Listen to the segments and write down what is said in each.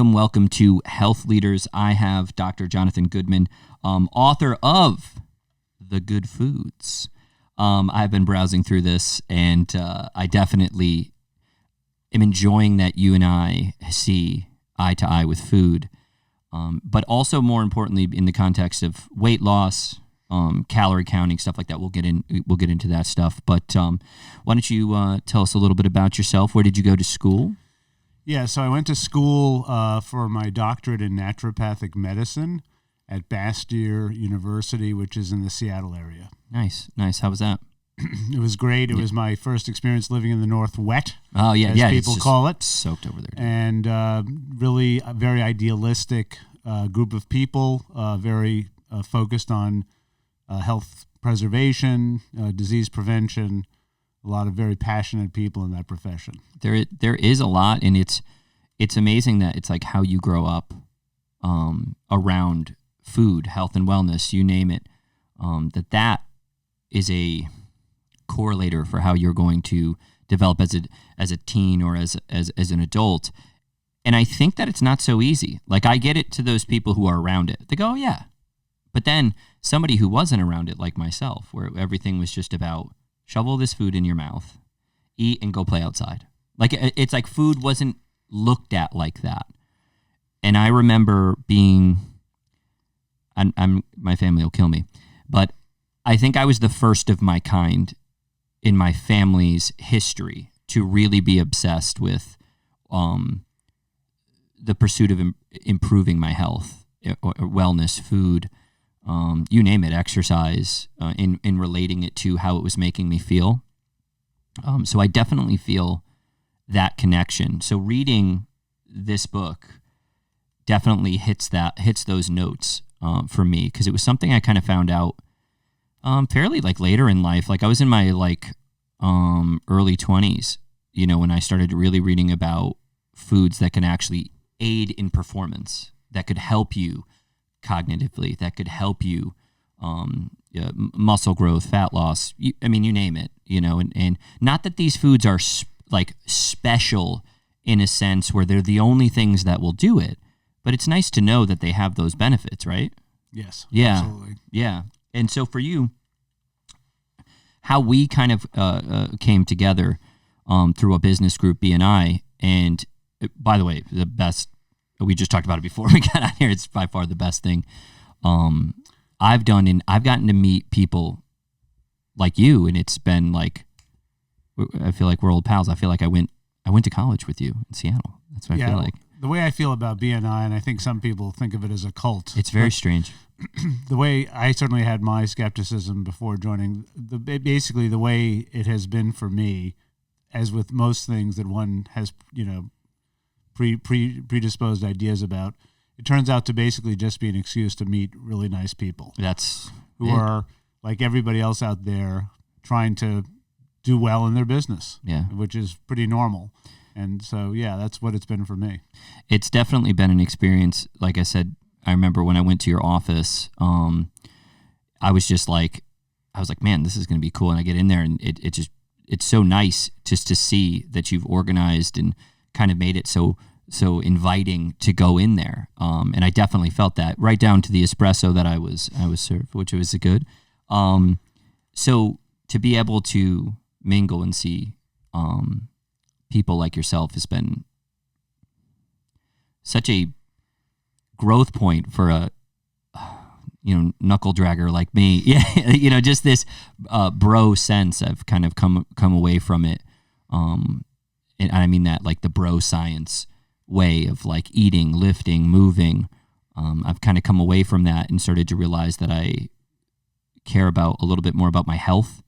Welcome to Health Leaders. I have Dr. Jonathan Goodman, author of The Good Foods. I've been browsing through this, and I definitely am enjoying that you and I see eye to eye with food, but also more importantly in the context of weight loss, calorie counting, stuff like that. We'll get into that stuff. But why don't you tell us a little bit about yourself? Where did you go to school? Yeah, so I went to school for my doctorate in naturopathic medicine at Bastyr University, which is in the Seattle area. Nice. How was that? It was great. It was my first experience living in the North Wet, as people call it. Soaked over there. And really a very idealistic group of people, very focused on health preservation, disease prevention. A lot of very passionate people in that profession. There is a lot, and it's amazing that it's like how you grow up around food, health and wellness, you name it, that is a correlator for how you're going to develop as a teen or as an adult. And I think that it's not so easy. Like, I get it to those people who are around it. They go, oh, yeah. But then somebody who wasn't around it, like myself, where everything was just about shovel this food in your mouth, eat, and go play outside. Like, it's like food wasn't looked at like that. And I remember being, my family will kill me, but I think I was the first of my kind in my family's history to really be obsessed with the pursuit of improving my health, or wellness, food, you name it, exercise, in relating it to how it was making me feel. So I definitely feel that connection. So reading this book definitely hits those notes for me, because it was something I kind of found out fairly like later in life. Like, I was in my early 20s, when I started really reading about foods that can actually aid in performance, that could help you cognitively, that could help you muscle growth, fat loss, you name it, and not that these foods are special in a sense where they're the only things that will do it, but it's nice to know that they have those benefits, right? Yes. Yeah. Absolutely. Yeah. And so for you, how we kind of came together through a business group, BNI, and by the way, the best, we just talked about it before we got out here, it's by far the best thing I've gotten to meet people like you, and it's been like, I feel like we're old pals. I feel like I went to college with you in Seattle. That's what I feel like. The way I feel about BNI, and I think some people think of it as a cult. It's very strange. The way I certainly had my skepticism before joining, basically the way it has been for me, as with most things that one has, predisposed ideas about, it turns out to basically just be an excuse to meet really nice people. Who are like everybody else out there trying to do well in their business, which is pretty normal. And so, that's what it's been for me. It's definitely been an experience. Like I said, I remember when I went to your office, I was like, man, this is going to be cool. And I get in there, and it's so nice just to see that you've organized and kind of made it so inviting to go in there. And I definitely felt that, right down to the espresso that I was served, which was good. So to be able to mingle and see people like yourself has been such a growth point for a knuckle dragger like me. Yeah, just this bro sense. I've kind of come away from it, and I mean that like the bro science way of like eating, lifting, moving. I've kind of come away from that and started to realize that I care about a little bit more about my health,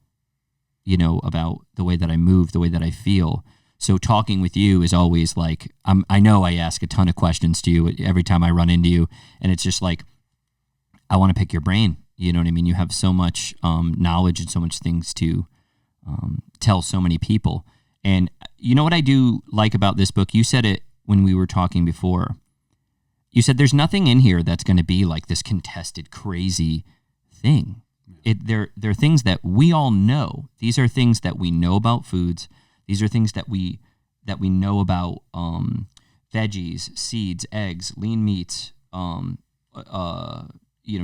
about the way that I move, the way that I feel. So talking with you is always like, I know I ask a ton of questions to you every time I run into you, and it's just like, I want to pick your brain. You know what I mean? You have so much knowledge and so much things to tell so many people. And you know what I do like about this book? You said it when we were talking before. You said there's nothing in here that's going to be like this contested, crazy thing. They're things that we all know. These are things that we know about foods. These are things that we know about veggies, seeds, eggs, lean meats,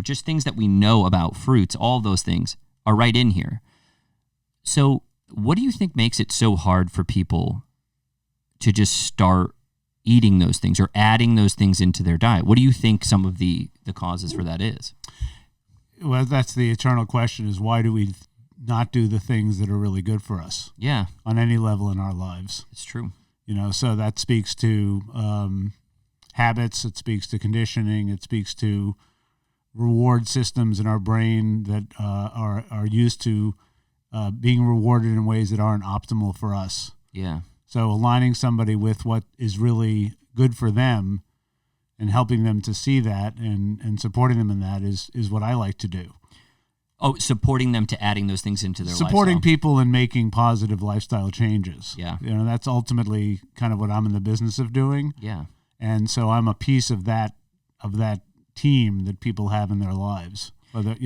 just things that we know about, fruits, all of those things are right in here. So what do you think makes it so hard for people to just start eating those things or adding those things into their diet? What do you think some of the causes for that is? Well, that's the eternal question, is why do we not do the things that are really good for us? Yeah. On any level in our lives. It's true. So that speaks to habits, it speaks to conditioning, it speaks to reward systems in our brain that are used to being rewarded in ways that aren't optimal for us. Yeah. So aligning somebody with what is really good for them and helping them to see that and supporting them in that is what I like to do. Oh, supporting them to adding those things into their supporting lifestyle. People in making positive lifestyle changes. Yeah. That's ultimately kind of what I'm in the business of doing. Yeah. And so I'm a piece of that team that people have in their lives. I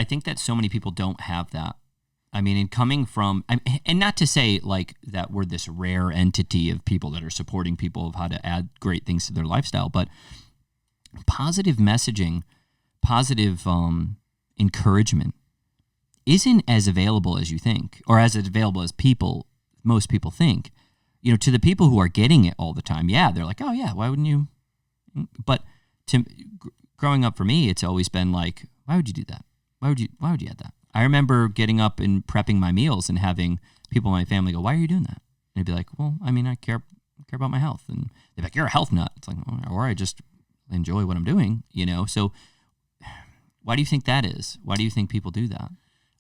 think that so many people don't have that. I mean, and coming from, and not to say like that we're this rare entity of people that are supporting people of how to add great things to their lifestyle, but positive messaging, positive encouragement isn't as available as you think, or as available as most people think. To the people who are getting it all the time, yeah, they're like, oh yeah, why wouldn't you? But growing up for me, it's always been like, why would you do that? Why would you add that? I remember getting up and prepping my meals and having people in my family go, why are you doing that? And I'd be like, well, I mean, I care about my health. And they're like, you're a health nut. It's like, or I just enjoy what I'm doing, So why do you think that is? Why do you think people do that?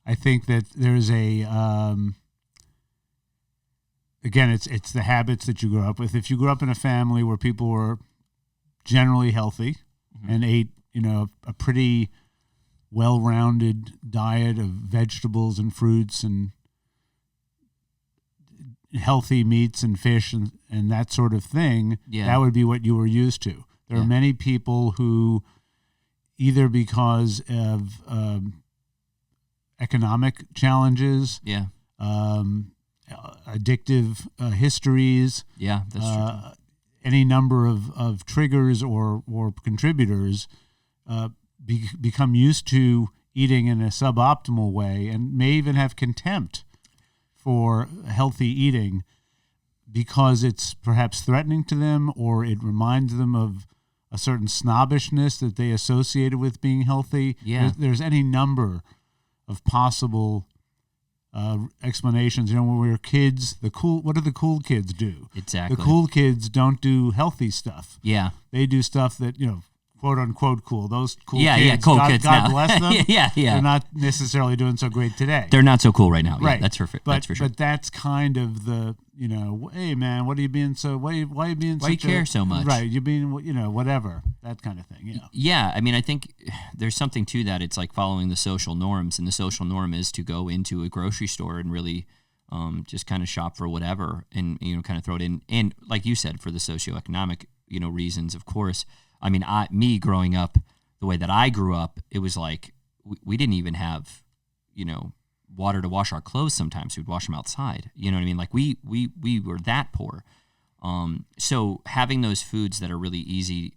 I think that there's again, it's the habits that you grow up with. If you grew up in a family where people were generally healthy and ate, a pretty well-rounded diet of vegetables and fruits and healthy meats and fish and that sort of thing, that would be what you were used to. There are many people who, either because of economic challenges, addictive histories, that's true. Any number of triggers or contributors, become used to eating in a suboptimal way and may even have contempt for healthy eating because it's perhaps threatening to them, or it reminds them of a certain snobbishness that they associated with being healthy. Yeah. There's any number of possible explanations. When we were kids, what do the cool kids do? Exactly. The cool kids don't do healthy stuff. Yeah. They do stuff that, quote unquote cool. Those cool kids. Yeah, cool kids. God bless them. Yeah. They're not necessarily doing so great today. They're not so cool right now. Right. Yeah, that's for sure. But that's kind of the, hey man, what are you being so? Why are you being? Why you care so much? Right. You're being, whatever, that kind of thing. Yeah. I mean, I think there's something to that. It's like following the social norms, and the social norm is to go into a grocery store and really just kind of shop for whatever, and kind of throw it in. And like you said, for the socioeconomic reasons, of course. I mean, me growing up the way that I grew up, it was like we didn't even have, water to wash our clothes. Sometimes we'd wash them outside. You know what I mean? Like we were that poor. So having those foods that are really easy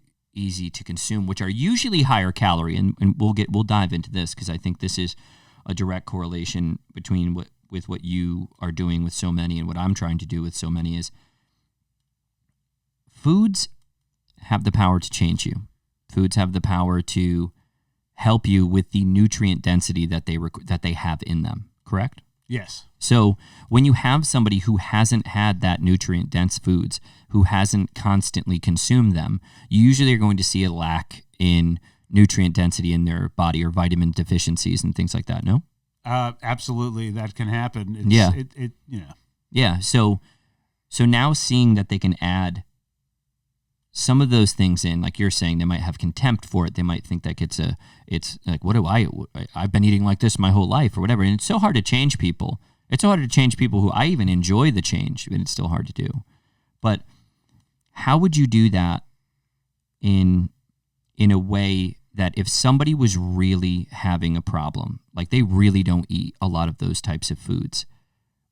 to consume, which are usually higher calorie, and we'll dive into this because I think this is a direct correlation between what you are doing with so many and what I'm trying to do with so many is foods have the power to change you. Foods have the power to help you with the nutrient density that they have in them, correct? Yes. So when you have somebody who hasn't had that nutrient dense foods, who hasn't constantly consumed them, you usually are going to see a lack in nutrient density in their body or vitamin deficiencies and things like that, no? Absolutely, that can happen. Yeah. So now seeing that they can add some of those things in, like you're saying, they might have contempt for it. They might think that it's like, I've been eating like this my whole life or whatever. And it's so hard to change people. It's so hard to change people who I even enjoy the change, but it's still hard to do. But how would you do that in a way that if somebody was really having a problem, like they really don't eat a lot of those types of foods,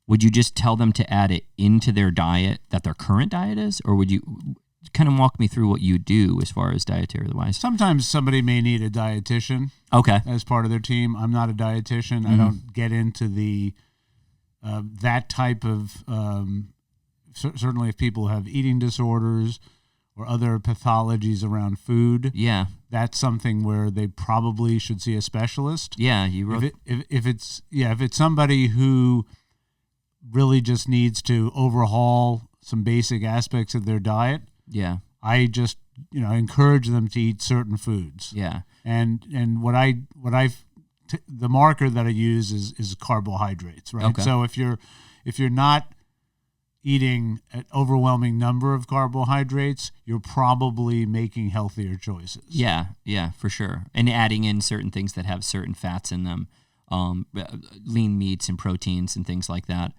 would you just tell them to add it into their diet that their current diet is, or would you kind of walk me through what you do as far as dietary wise? Sometimes somebody may need a dietitian. Okay. As part of their team. I'm not a dietitian. I don't get into the that type of certainly if people have eating disorders or other pathologies around food. Yeah. That's something where they probably should see a specialist. Yeah, you wrote if it's somebody who really just needs to overhaul some basic aspects of their diet. Yeah. I just, encourage them to eat certain foods. Yeah. And the marker that I use is carbohydrates, right? Okay. So if you're not eating an overwhelming number of carbohydrates, you're probably making healthier choices. Yeah, for sure. And adding in certain things that have certain fats in them, lean meats and proteins and things like that.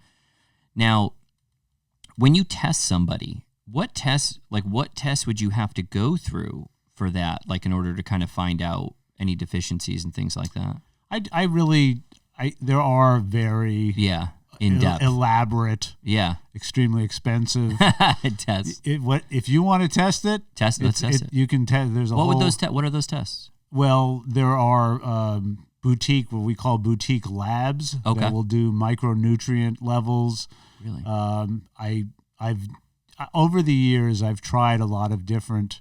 Now, when you test somebody, what tests would you have to go through for that, like in order to kind of find out any deficiencies and things like that? There are very in-depth, elaborate, extremely expensive tests. If you want to test it, let's test it. You can test. There's a what are those tests? Well, there are what we call boutique labs that will do micronutrient levels. Really? I've over the years I've tried a lot of different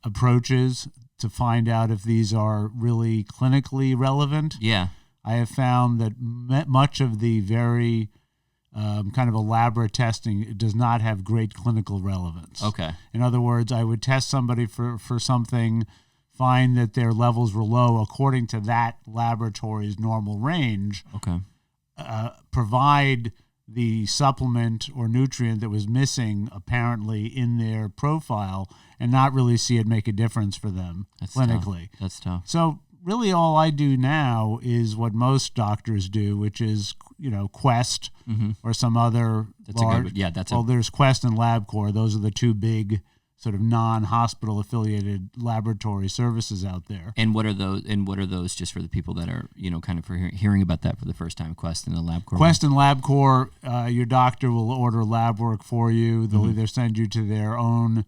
approaches to find out if these are really clinically relevant. Yeah. I have found that much of the very kind of elaborate testing does not have great clinical relevance. Okay. In other words, I would test somebody for something, find that their levels were low according to that laboratory's normal range. Okay. Provide the supplement or nutrient that was missing apparently in their profile and not really see it make a difference for them clinically. That's tough. So really all I do now is what most doctors do, which is, Quest or some other there's Quest and Labcorp. Those are the two big sort of non-hospital affiliated laboratory services out there. And what are those just for the people that are, kind of hearing about that for the first time, Quest and the Labcorp? Quest and Labcorp, your doctor will order lab work for you. They'll either send you to their own,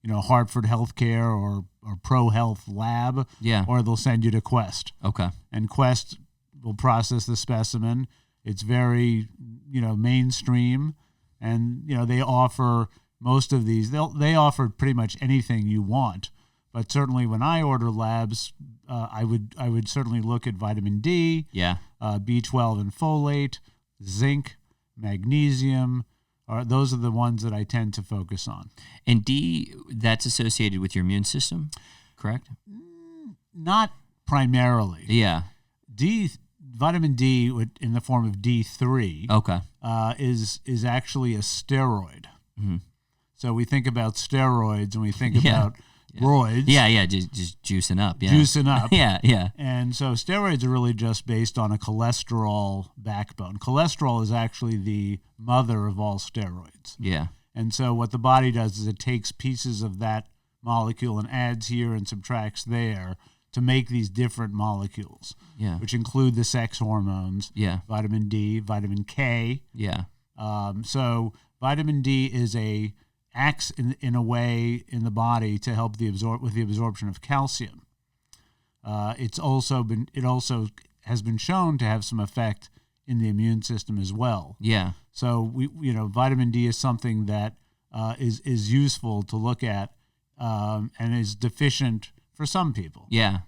Hartford Healthcare or Pro Health lab, or they'll send you to Quest. Okay. And Quest will process the specimen. It's very, mainstream, and, they offer most of these. They offer pretty much anything you want, but certainly when I order labs, I would certainly look at vitamin D, B12 and folate, zinc, magnesium. Those are the ones that I tend to focus on. And D, that's associated with your immune system, correct? Not primarily. Yeah. Vitamin D in the form of D3. Okay. Is actually a steroid. Mm-hmm. So we think about steroids and we think about roids. Yeah, just juicing up. Yeah. Juicing up. Yeah. And so steroids are really just based on a cholesterol backbone. Cholesterol is actually the mother of all steroids. Yeah. And so what the body does is it takes pieces of that molecule and adds here and subtracts there to make these different molecules, which include the sex hormones, vitamin D, vitamin K. Yeah. So vitamin D acts in a way in the body to help with the absorption of calcium. It also has been shown to have some effect in the immune system as well. Yeah. So vitamin D is something that is useful to look at and is deficient for some people. Yeah.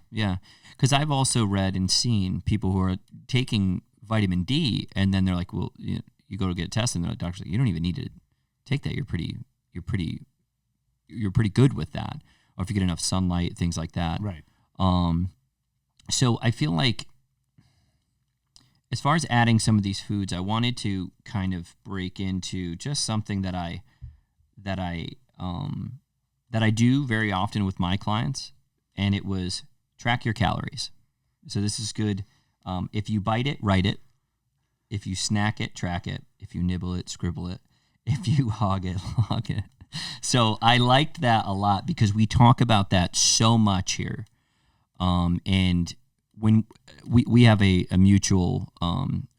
Because I've also read and seen people who are taking vitamin D and then they're like, well, you go to get a test and the doctor's like, you don't even need to take that. You're pretty good with that. Or if you get enough sunlight, things like that. Right. So I feel like as far as adding some of these foods, I wanted to kind of break into just something that I do very often with my clients, and it was track your calories. So this is good. If you bite it, write it. If you snack it, track it. If you nibble it, scribble it. If you hog it, log it. So I liked that a lot because we talk about that so much here. And when we have a mutual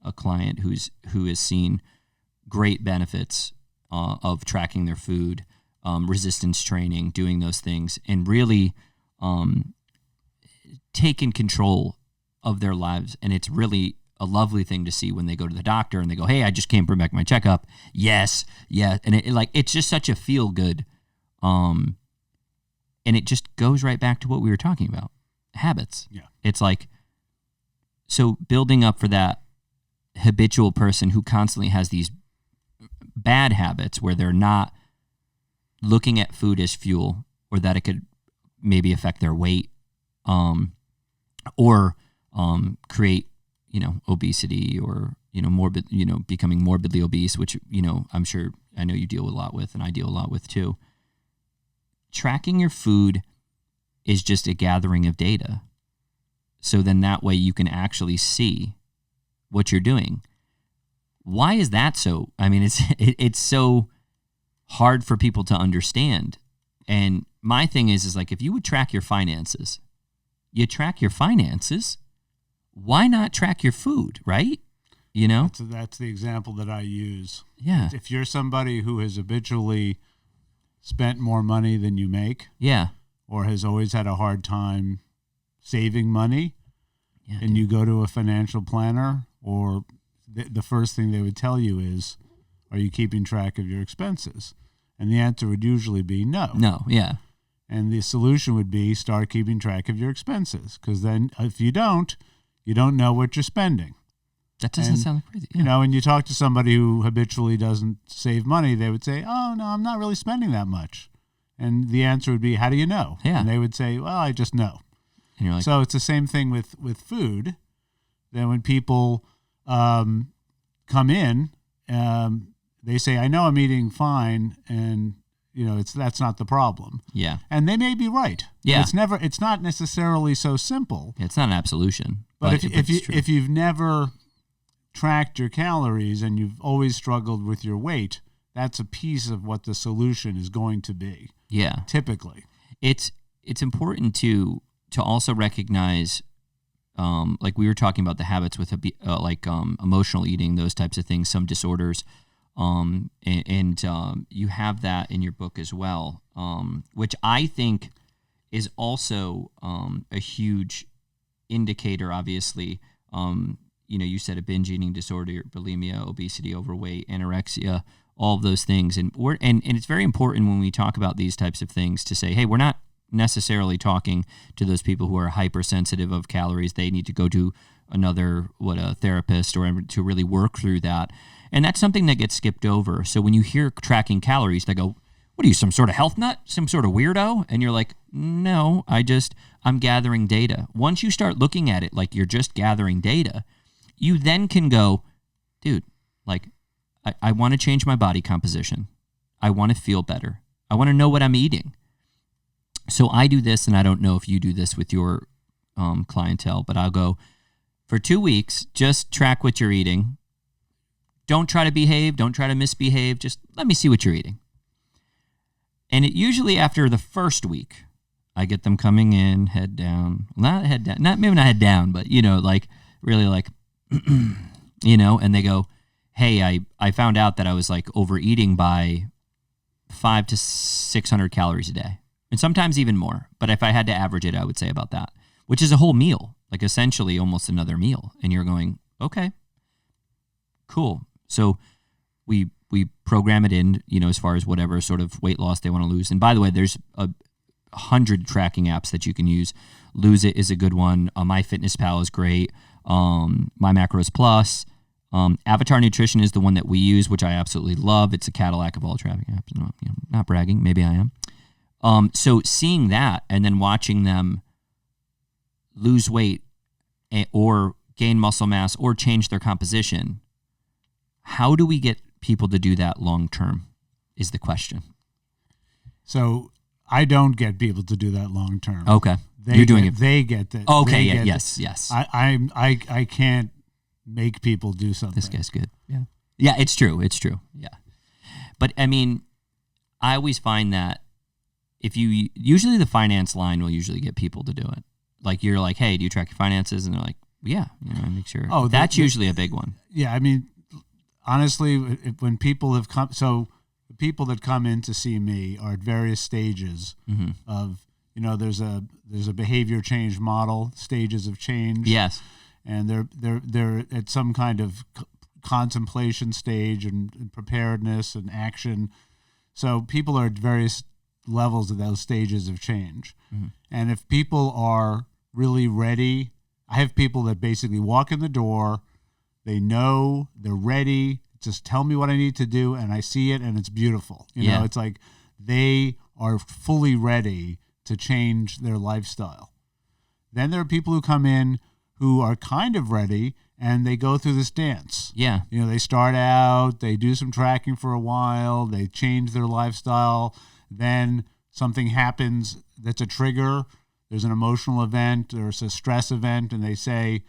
a client who has seen great benefits of tracking their food, resistance training, doing those things, and really taking control of their lives. And it's really a lovely thing to see when they go to the doctor and they go, hey, I just came bring back my checkup. Yes. Yeah. And it's just such a feel good. And it just goes right back to what we were talking about. Habits. Yeah. It's like, so building up for that habitual person who constantly has these bad habits where they're not looking at food as fuel, or that it could maybe affect their weight, or create, obesity, or, morbid, becoming morbidly obese, which, I know you deal a lot with, and I deal a lot with too. Tracking your food is just a gathering of data. So then that way you can actually see what you're doing. Why is that so? I mean, it's so hard for people to understand. And my thing is like, if you would track your finances, you track your finances, why not track your food, right? That's the example that I use. Yeah. If you're somebody who has habitually spent more money than you make, yeah, or has always had a hard time saving money, yeah, and you go to a financial planner, or the first thing they would tell you is, are you keeping track of your expenses? And the answer would usually be no. No, yeah. And the solution would be start keeping track of your expenses, because then if you don't know what you're spending. That doesn't sound crazy. Yeah. When you talk to somebody who habitually doesn't save money, they would say, oh, no, I'm not really spending that much. And the answer would be, how do you know? Yeah. And they would say, well, I just know. And you're like, so it's the same thing with food. Then when people come in, they say, I know I'm eating fine, and that's not the problem. Yeah. And they may be right. Yeah. It's not necessarily so simple. It's not an absolution. But if you've never tracked your calories and you've always struggled with your weight, that's a piece of what the solution is going to be. Yeah. Typically. It's important to also recognize, like we were talking about the habits with emotional eating, those types of things, some disorders. And you have that in your book as well, which I think is also a huge indicator, obviously. You said a binge eating disorder, bulimia, obesity, overweight, anorexia, all of those things. And it's very important when we talk about these types of things to say, hey, we're not necessarily talking to those people who are hypersensitive of calories. They need to go to a therapist or to really work through that. And that's something that gets skipped over. So when you hear tracking calories, they go, what are you, some sort of health nut? Some sort of weirdo? And you're like, no, I'm gathering data. Once you start looking at it like you're just gathering data, you then can go, dude, like, I want to change my body composition. I want to feel better. I want to know what I'm eating. So I do this, and I don't know if you do this with your clientele, but I'll go, for 2 weeks, just track what you're eating. Don't try to behave. Don't try to misbehave. Just let me see what you're eating. And it usually after the first week, I get them coming in, head down. Not head down. Maybe not head down, but, really like, and they go, hey, I found out that I was like overeating by 500 to 600 calories a day. And sometimes even more. But if I had to average it, I would say about that, which is a whole meal, like essentially almost another meal. And you're going, okay, cool. So we program it in, as far as whatever sort of weight loss they want to lose. And by the way, there's 100 tracking apps that you can use. Lose It is a good one. MyFitnessPal is great. My Macros Plus. Avatar Nutrition is the one that we use, which I absolutely love. It's a Cadillac of all tracking apps. No, not bragging. Maybe I am. So seeing that and then watching them lose weight or gain muscle mass or change their composition, how do we get people to do that long term is the question. So I don't get people to do that long term. Okay. You're doing it. They get that. Okay. Yeah. Yes. I can't make people do something. This guy's good. Yeah. Yeah. It's true. Yeah. But I mean, I always find that usually the finance line will usually get people to do it. Like you're like, hey, do you track your finances? And they're like, Yeah, I make sure. Oh, that's usually a big one. Yeah, I mean, honestly, when people have come, so the people that come in to see me are at various stages of, there's a behavior change model, stages of change. Yes, and they're at some kind of contemplation stage and preparedness and action. So people are at various levels of those stages of change. And if people are really ready, I have people that basically walk in the door, they know, they're ready, just tell me what I need to do, and I see it, and it's beautiful. You know, it's like they are fully ready to change their lifestyle. Then there are people who come in who are kind of ready, and they go through this dance. Yeah. They start out, they do some tracking for a while, they change their lifestyle, then something happens that's a trigger. There's an emotional event, there's a stress event, and they say,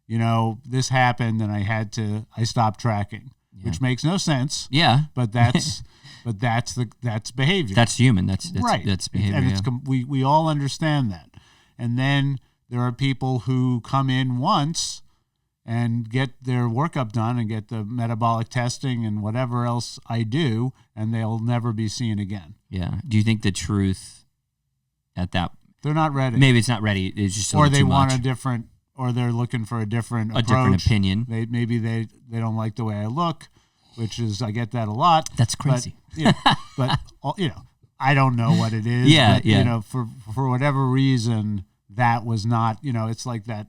this happened and I stopped tracking, which makes no sense. Yeah. But that's behavior. That's human. That's right. That's behavior. And we all understand that. And then there are people who come in once and get their workup done and get the metabolic testing and whatever else I do, and they'll never be seen again. Yeah. Do you think the truth at that? They're not ready. Maybe it's not ready. It's just or they too want much. or they're looking for a different approach. Different opinion. Maybe they don't like the way I look, which is, I get that a lot. That's crazy. But I don't know what it is. But, for whatever reason, that was not. It's like that.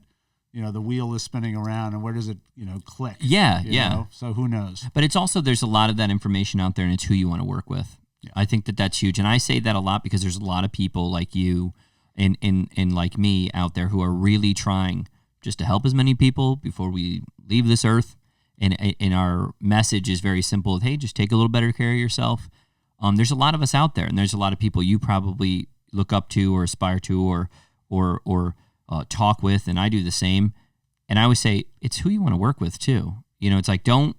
The wheel is spinning around, and where does it, click? Yeah. So who knows? But it's also, there's a lot of that information out there, and it's who you want to work with. Yeah. I think that's huge. And I say that a lot because there's a lot of people like you and like me out there who are really trying just to help as many people before we leave this earth. And our message is very simple. Hey, just take a little better care of yourself. There's a lot of us out there, and there's a lot of people you probably look up to or aspire to or talk with, and I do the same. And I always say it's who you want to work with too. It's like don't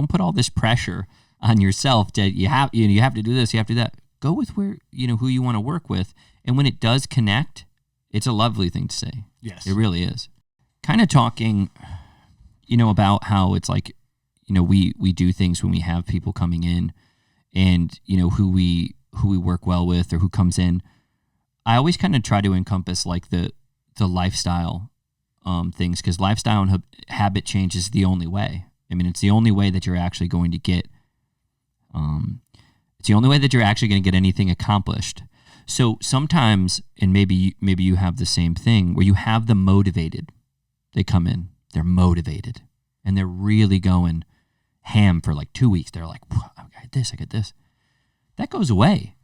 put all this pressure on yourself that you have to do this, you have to do that. Go with who you want to work with, and when it does connect, it's a lovely thing to say. Yes, it really is. Kind of talking, about how it's like, we do things when we have people coming in, and who we work well with or who comes in. I always kind of try to encompass like the lifestyle things, because lifestyle and habit change is the only way. I mean, it's the only way that you're actually going to get. It's the only way that you're actually going to get anything accomplished. So sometimes, and maybe you have the same thing, where you have them motivated. They come in, they're motivated, and they're really going ham for like 2 weeks. They're like, I get this. That goes away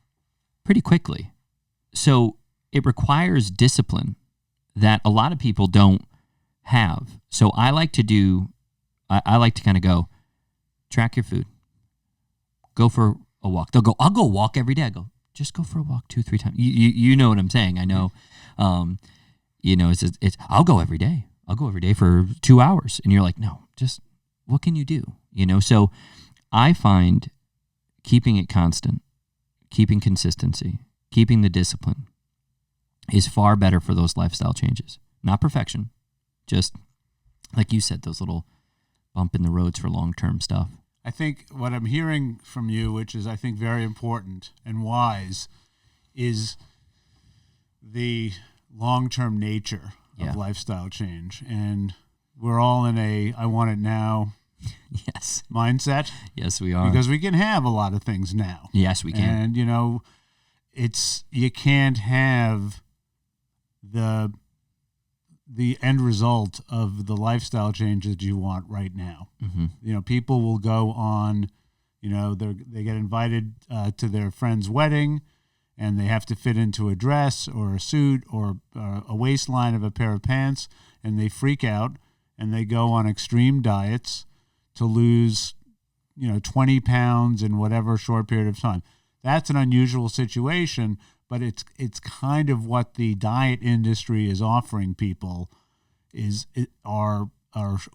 pretty quickly. So it requires discipline that a lot of people don't have. So I like to kind of go, track your food, go for a walk. They'll go, I'll go walk every day. I go, just go for a walk 2-3 times. You know what I'm saying. I know, it's I'll go every day. I'll go every day for 2 hours. And you're like, no, just what can you do? So I find keeping it constant, keeping consistency, keeping the discipline is far better for those lifestyle changes. Not perfection, just like you said, those little bump in the roads for long-term stuff. I think what I'm hearing from you, which is I think very important and wise, is the long-term nature of lifestyle change. And we're all in a I want it now mindset. Yes, we are. Because we can have a lot of things now. Yes, we can. And, you can't have the end result of the lifestyle changes you want right now. Mm-hmm. People will go on, they get invited to their friend's wedding, and they have to fit into a dress or a suit or a waistline of a pair of pants, and they freak out, and they go on extreme diets to lose, 20 pounds in whatever short period of time. That's an unusual situation, but it's kind of what the diet industry is offering people are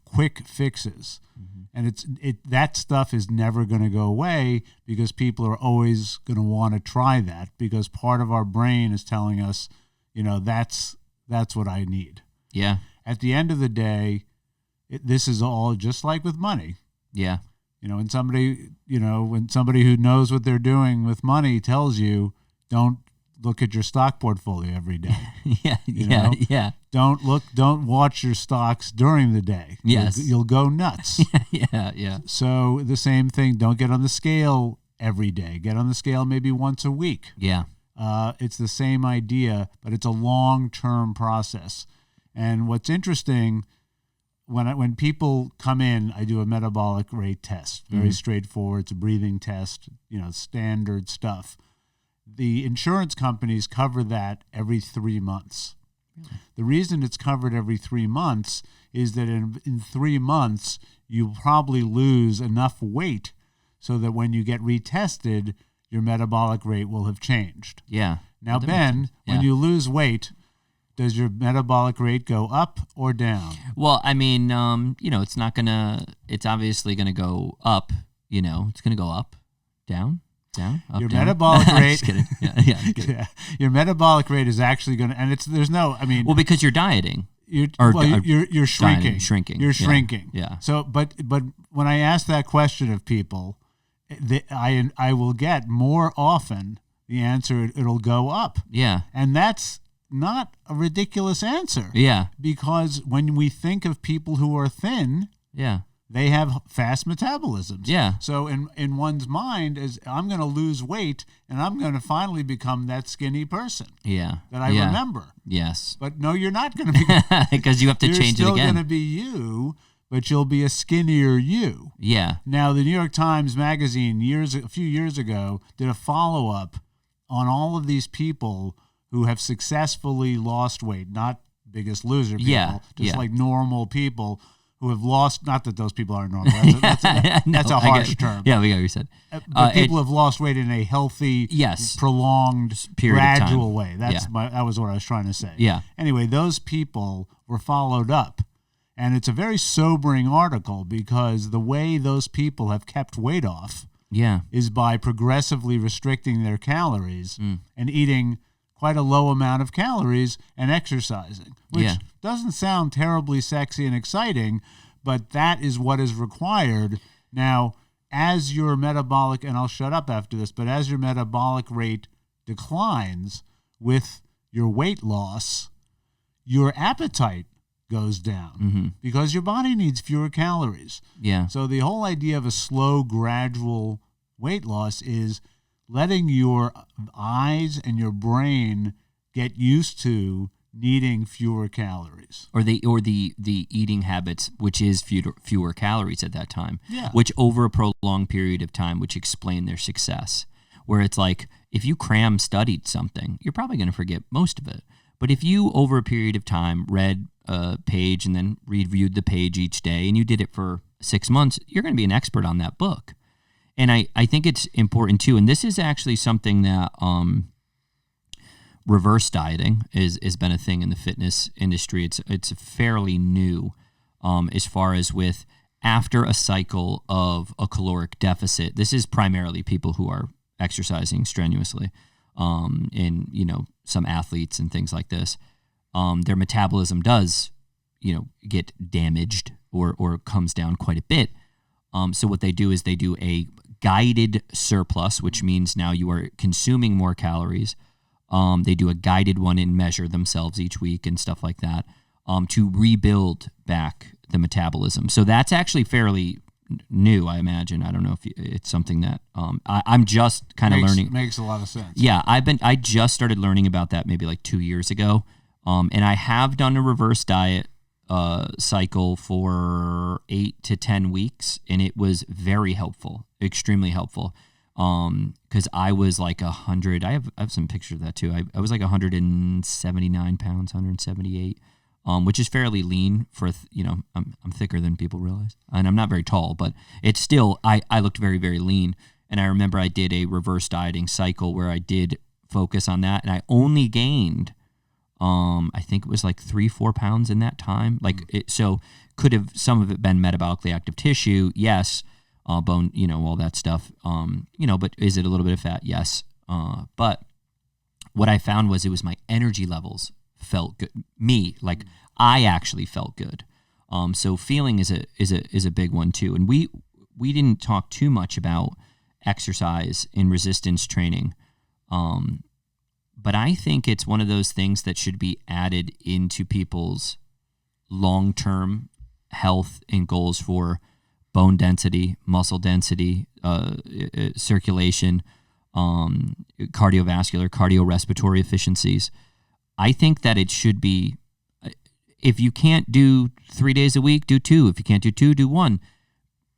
quick fixes. Mm-hmm. And that stuff is never going to go away, because people are always going to want to try that, because part of our brain is telling us, that's what I need. Yeah. at the end of the day, this is all just like with money. Yeah. When somebody who knows what they're doing with money tells you, don't look at your stock portfolio every day. Yeah. Don't watch your stocks during the day. Yes. You'll go nuts. Yeah. So the same thing, don't get on the scale every day. Get on the scale maybe once a week. Yeah. It's the same idea, but it's a long-term process. And what's interesting, when people come in, I do a metabolic rate test. Very straightforward. It's a breathing test, standard stuff. The insurance companies cover that every 3 months. Really? The reason it's covered every 3 months is that in 3 months, you'll probably lose enough weight so that when you get retested, your metabolic rate will have changed. Yeah. Now, Ben, when you lose weight, does your metabolic rate go up or down? Well, I mean, it's obviously going to go up, it's going to go up, down, up, your down. Metabolic rate. Just kidding. Yeah. Yeah. Your metabolic rate is actually going to, and well, because you're dieting. You're shrinking. Dieting, shrinking. You're shrinking. Yeah. So, but when I ask that question of people, I will get more often the answer, it'll go up. Yeah. And that's not a ridiculous answer. Yeah. Because when we think of people who are thin, they have fast metabolisms. Yeah. So in one's mind is, I'm going to lose weight and I'm going to finally become that skinny person. Yeah. That I remember. Yes. But no, you're not going to be. Because you have to change it again. You're still going to be you, but you'll be a skinnier you. Yeah. Now, the New York Times Magazine a few years ago did a follow-up on all of these people who have successfully lost weight, not Biggest Loser people, just like normal people who have lost, not that those people aren't normal, that's a harsh term. Yeah, we got what you said. But people have lost weight in a healthy, prolonged, gradual way. That was what I was trying to say. Yeah. Anyway, those people were followed up. And it's a very sobering article because the way those people have kept weight off is by progressively restricting their calories and eating quite a low amount of calories and exercising, which doesn't sound terribly sexy and exciting, but that is what is required. Now, as your metabolic, and I'll shut up after this, but as your metabolic rate declines with your weight loss, your appetite goes down because your body needs fewer calories. Yeah. So the whole idea of a slow, gradual weight loss is letting your eyes and your brain get used to needing fewer calories. Or the eating habits, which is fewer calories at that time, yeah. which over a prolonged period of time, which explain their success. Where it's like, if you studied something, you're probably going to forget most of it. But if you, over a period of time, read a page and then reviewed the page each day, and you did it for 6 months, you're going to be an expert on that book. And I think it's important, too, and this is actually something that reverse dieting has been a thing in the fitness industry. It's fairly new as far as with after a cycle of a caloric deficit. This is primarily people who are exercising strenuously, and some athletes and things like this. Their metabolism does get damaged or comes down quite a bit. So what they do is they do a guided surplus, which means now you are consuming more calories. They do a guided one and measure themselves each week and stuff like that to rebuild back the metabolism. So that's actually fairly new, I imagine. I don't know if it's something that I'm just kind of learning. Makes a lot of sense. Yeah, I just started learning about that maybe like 2 years ago, and I have done a reverse diet cycle for 8 to 10 weeks, and it was very helpful, extremely helpful. Because I was like 100. I have some pictures of that too. I was like 179 pounds, 178. Which is fairly lean for, I'm thicker than people realize. And I'm not very tall, but it's still, I looked very, very lean. And I remember I did a reverse dieting cycle where I did focus on that. And I only gained, I think it was like 3-4 pounds in that time. So could have some of it been metabolically active tissue? Yes. Bone, all that stuff. But is it a little bit of fat? Yes. But what I found was it was my energy levels felt good. I actually felt good. So feeling is a big one too. And we didn't talk too much about exercise in resistance training. But I think it's one of those things that should be added into people's long-term health and goals for bone density, muscle density, circulation, cardiovascular, cardiorespiratory efficiencies. I think that it should be, if you can't do 3 days a week, do 2. If you can't do 2, do 1.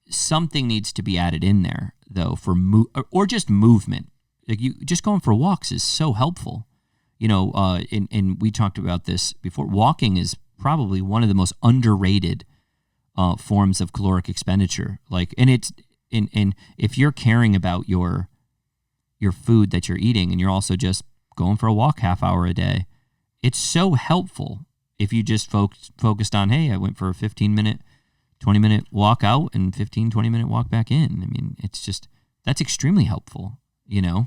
Something needs to be added in there, though, for or just movement. Like you just going for walks is so helpful. And we talked about this before. Walking is probably one of the most underrated forms of caloric expenditure. And if you're caring about your food that you're eating, and you're also just going for a walk half hour a day, it's so helpful. If you just focused on, hey, I went for a 15-minute, 20-minute walk out and 15, 20-minute walk back in. I mean, that's extremely helpful, Yeah.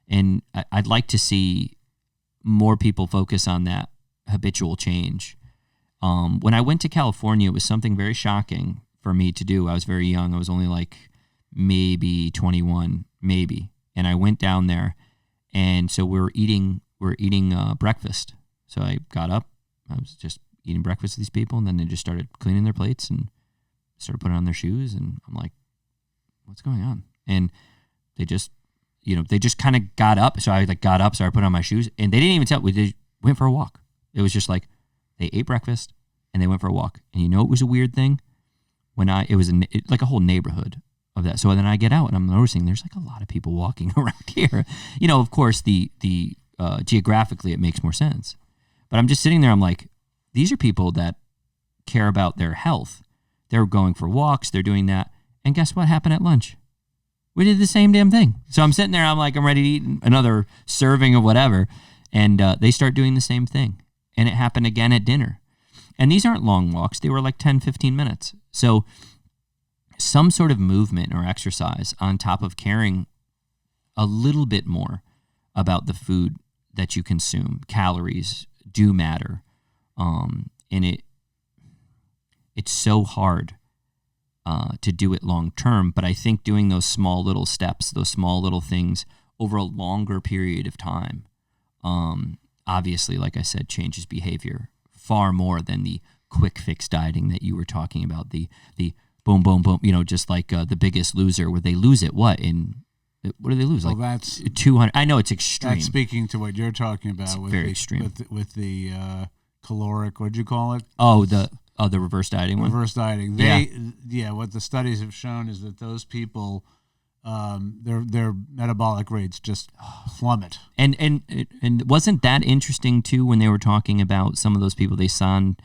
And I'd like to see more people focus on that habitual change. When I went to California, it was something very shocking for me to do. I was very young. I was only like maybe 21, maybe. And I went down there, and so we're eating breakfast. So I got up. I was just eating breakfast with these people, and then they just started cleaning their plates and started putting on their shoes. And I'm like, what's going on? And they just kind of got up. So I got up, so I put on my shoes, and they didn't even tell. They went for a walk. It was just like they ate breakfast and they went for a walk. And it was a weird thing it was like a whole neighborhood of that. So then I get out and I'm noticing there's like a lot of people walking around here. Of course, the geographically it makes more sense. But I'm just sitting there. I'm like, these are people that care about their health. They're going for walks. They're doing that. And guess what happened at lunch? We did the same damn thing. So I'm sitting there. I'm like, I'm ready to eat another serving of whatever. And they start doing the same thing. And it happened again at dinner. And these aren't long walks. They were like 10, 15 minutes. So some sort of movement or exercise on top of caring a little bit more about the food that you consume. Calories do matter. And it's so hard to do it long term. But I think doing those small little steps, those small little things over a longer period of time, obviously, like I said, changes behavior far more than the quick fix dieting that you were talking about. The boom, boom, boom, just like The Biggest Loser, where they lose it. What do they lose? Well, like that's 200. I know it's extreme. That's speaking to what you're talking about. It's very extreme. With the caloric, what'd you call it? Oh, the reverse dieting one? Reverse dieting. What the studies have shown is that those people, their metabolic rates just plummet. And wasn't that interesting too when they were talking about some of those people? They signed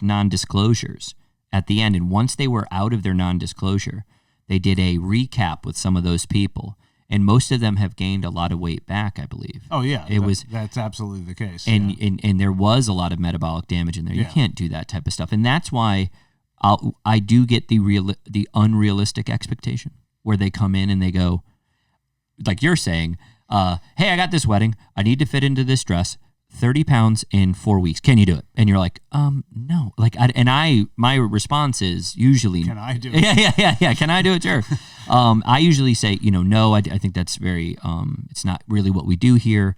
non-disclosures at the end, and once they were out of their non-disclosure, they did a recap with some of those people, and most of them have gained a lot of weight back, I believe. Oh yeah, that's absolutely the case. And there was a lot of metabolic damage in there. You can't do that type of stuff, and that's why I do get the unrealistic expectation where they come in and they go, like you're saying, hey, I got this wedding. I need to fit into this dress. 30 pounds in 4 weeks. Can you do it? And you're like, no. My response is usually, can I do it? Yeah. Can I do it? Sure. I usually say, no, I think that's very, it's not really what we do here.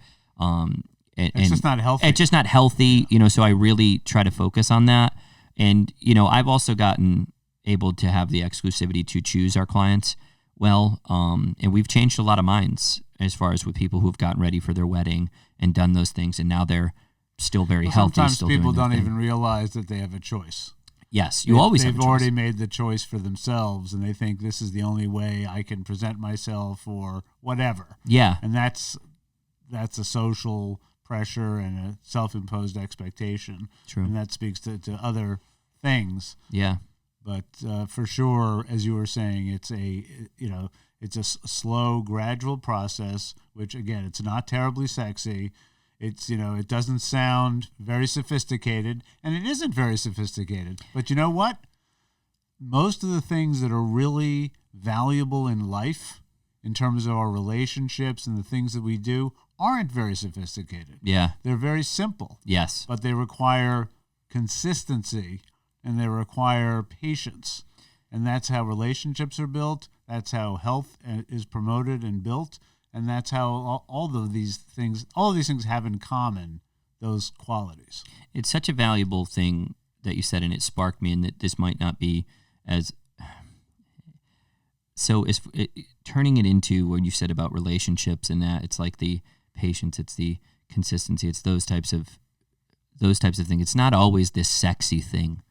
It's just not healthy. It's just not healthy, so I really try to focus on that. And, I've also gotten able to have the exclusivity to choose our clients well. And we've changed a lot of minds as far as with people who have gotten ready for their wedding and done those things, and now they're still very healthy. Sometimes people don't even realize that they have a choice. Yes, you always have a choice. They've already made the choice for themselves, and they think this is the only way I can present myself or whatever. Yeah. And that's a social pressure and a self-imposed expectation. True. And that speaks to other things. Yeah. But for sure, as you were saying, it's a slow, gradual process, which, again, it's not terribly sexy. It's, it doesn't sound very sophisticated, and it isn't very sophisticated. But you know what? Most of the things that are really valuable in life, in terms of our relationships and the things that we do, aren't very sophisticated. Yeah. They're very simple. Yes. But they require consistency, and they require patience. And that's how relationships are built. That's how health is promoted and built. And that's how all of these things have in common those qualities. It's such a valuable thing that you said, and it sparked me, and that this might not be as... So turning it into what you said about relationships and that, it's like the patience, it's the consistency, it's those types of things. It's not always this sexy thing.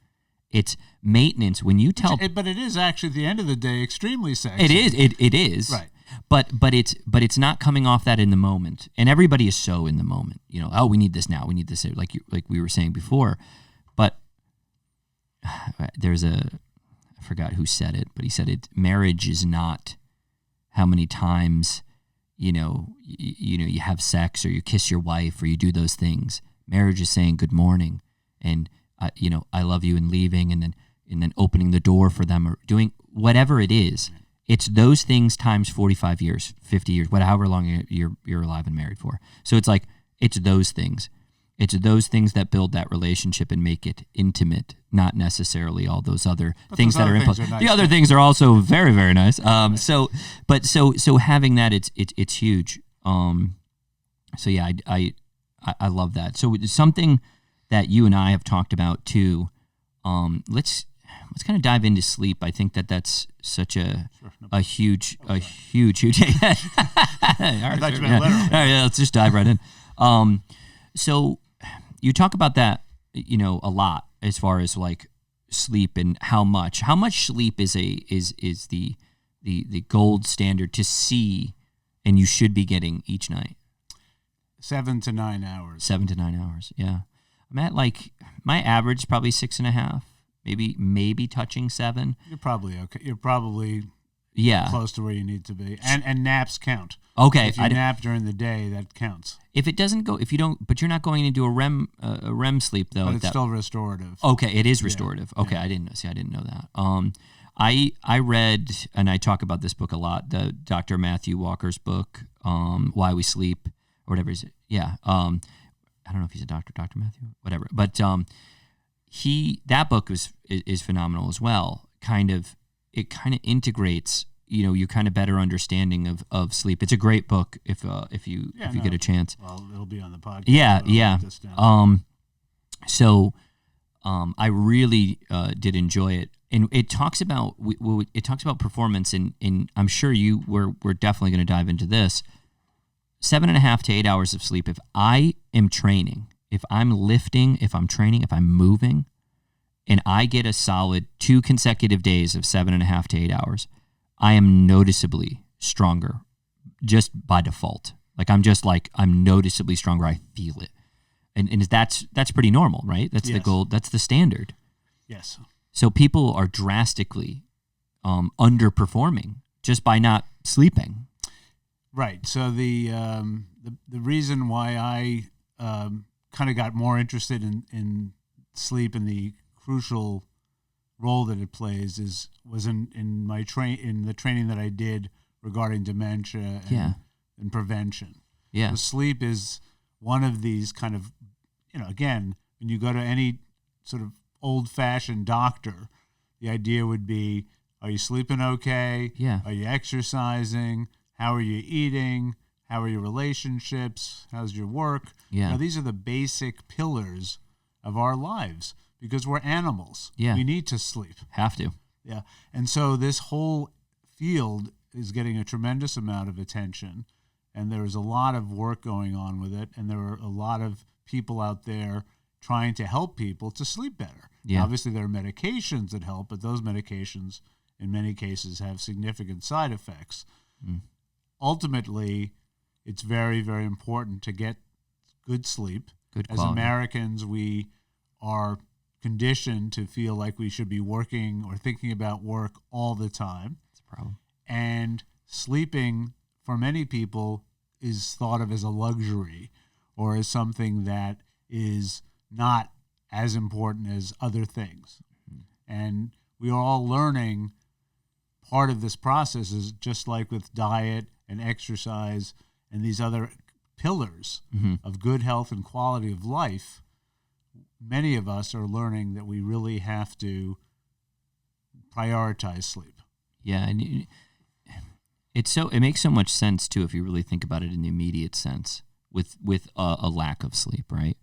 It's maintenance. When you tell, but it is actually at the end of the day extremely sexy. It is. It is. Right. But it's not coming off that in the moment. And everybody is so in the moment. You know, oh, we need this now. We need this, like we were saying before. But there's I forgot who said it, but he said it. Marriage is not how many times, you have sex or you kiss your wife or you do those things. Marriage is saying good morning and I love you and leaving and then opening the door for them or doing whatever it is. It's those things times 45 years, 50 years, however long you're alive and married for. So it's like it's those things. It's those things that build that relationship and make it intimate, not necessarily all those other things that are input. Nice. The other things are also very, very nice. So having that, it's huge. So yeah, I love that. So it's something that you and I have talked about too. Let's kind of dive into sleep. I think that's such a huge. All right, let's just dive right in. So you talk about that, a lot as far as like sleep and how much sleep is the gold standard to see, and you should be getting each night. 7 to 9 hours. 7 to 9 hours. Yeah. I'm at like my average is probably 6.5, maybe touching 7. You're probably okay. You're probably close to where you need to be. And naps count. Okay. If you nap during the day, that counts. If it doesn't go, but you're not going into a REM sleep though. But it's still restorative. Okay, it is restorative. Yeah. Okay, yeah. I didn't know that. I read, and I talk about this book a lot, the Dr. Matthew Walker's book, Why We Sleep, or whatever is it. Yeah. I don't know if he's a doctor, Dr. Matthew, whatever. But that book is phenomenal as well. It kind of integrates, your kind of better understanding of sleep. It's a great book if you get a chance. Well, it'll be on the podcast. Yeah. I really did enjoy it, and it talks about performance, and I'm sure we're definitely going to dive into this. 7.5 to 8 hours of sleep. If I am training, if I'm lifting, if I'm training, if I'm moving, and I get a solid 2 consecutive days of 7.5 to 8 hours, I am noticeably stronger just by default. I'm noticeably stronger. I feel it. And that's pretty normal, right? That's the goal. That's the standard. Yes. So people are drastically underperforming just by not sleeping. Right. So the reason why I kind of got more interested in sleep and the crucial role that it plays was in the training that I did regarding dementia and prevention. Yeah. So sleep is one of these kind of, again, when you go to any sort of old-fashioned doctor, the idea would be, are you sleeping okay? Yeah. Are you exercising? How are you eating? How are your relationships? How's your work? Yeah. These are the basic pillars of our lives because we're animals. Yeah. We need to sleep. Have to. Yeah. And so this whole field is getting a tremendous amount of attention, and there's a lot of work going on with it, and there are a lot of people out there trying to help people to sleep better. Yeah. Obviously, there are medications that help, but those medications, in many cases, have significant side effects. Mm. Ultimately, it's very, very important to get good sleep. Good As quality. Americans, we are conditioned to feel like we should be working or thinking about work all the time. That's a problem. And sleeping, for many people, is thought of as a luxury or as something that is not as important as other things. Mm-hmm. And we are all learning part of this process is just like with diet and exercise and these other pillars mm-hmm. of good health and quality of life. many of us are learning that we really have to prioritize sleep. Yeah, and it makes so much sense too if you really think about it in the immediate sense with a lack of sleep, right?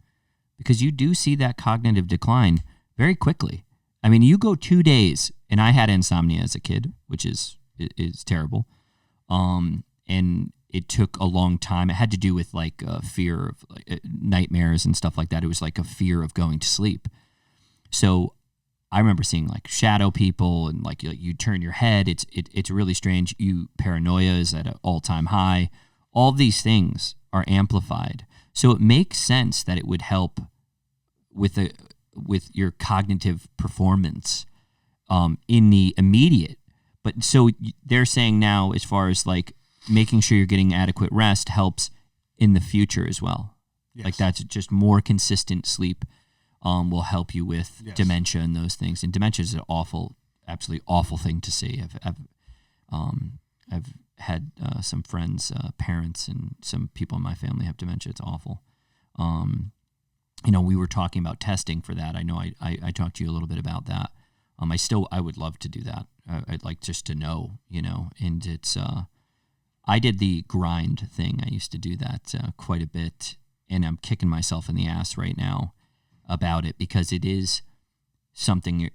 Because you do see that cognitive decline very quickly. I mean, you go 2 days, and I had insomnia as a kid, which is terrible, and it took a long time. It had to do with like fear of nightmares and stuff like that. It was like a fear of going to sleep. So I remember seeing like shadow people, and like you turn your head. It's really strange. Paranoia is at an all-time high. All these things are amplified. So it makes sense that it would help with your cognitive performance in the immediate. But so they're saying now, as far as like making sure you're getting adequate rest helps in the future as well. Yes. Like that's just more consistent sleep will help you with dementia and those things. And dementia is an absolutely awful thing to see. I've had some friends, parents, and some people in my family have dementia. It's awful. We were talking about testing for that. I know I talked to you a little bit about that. I would love to do that. I'd like just to know, and it's, I did the grind thing. I used to do that quite a bit, and I'm kicking myself in the ass right now about it because it is something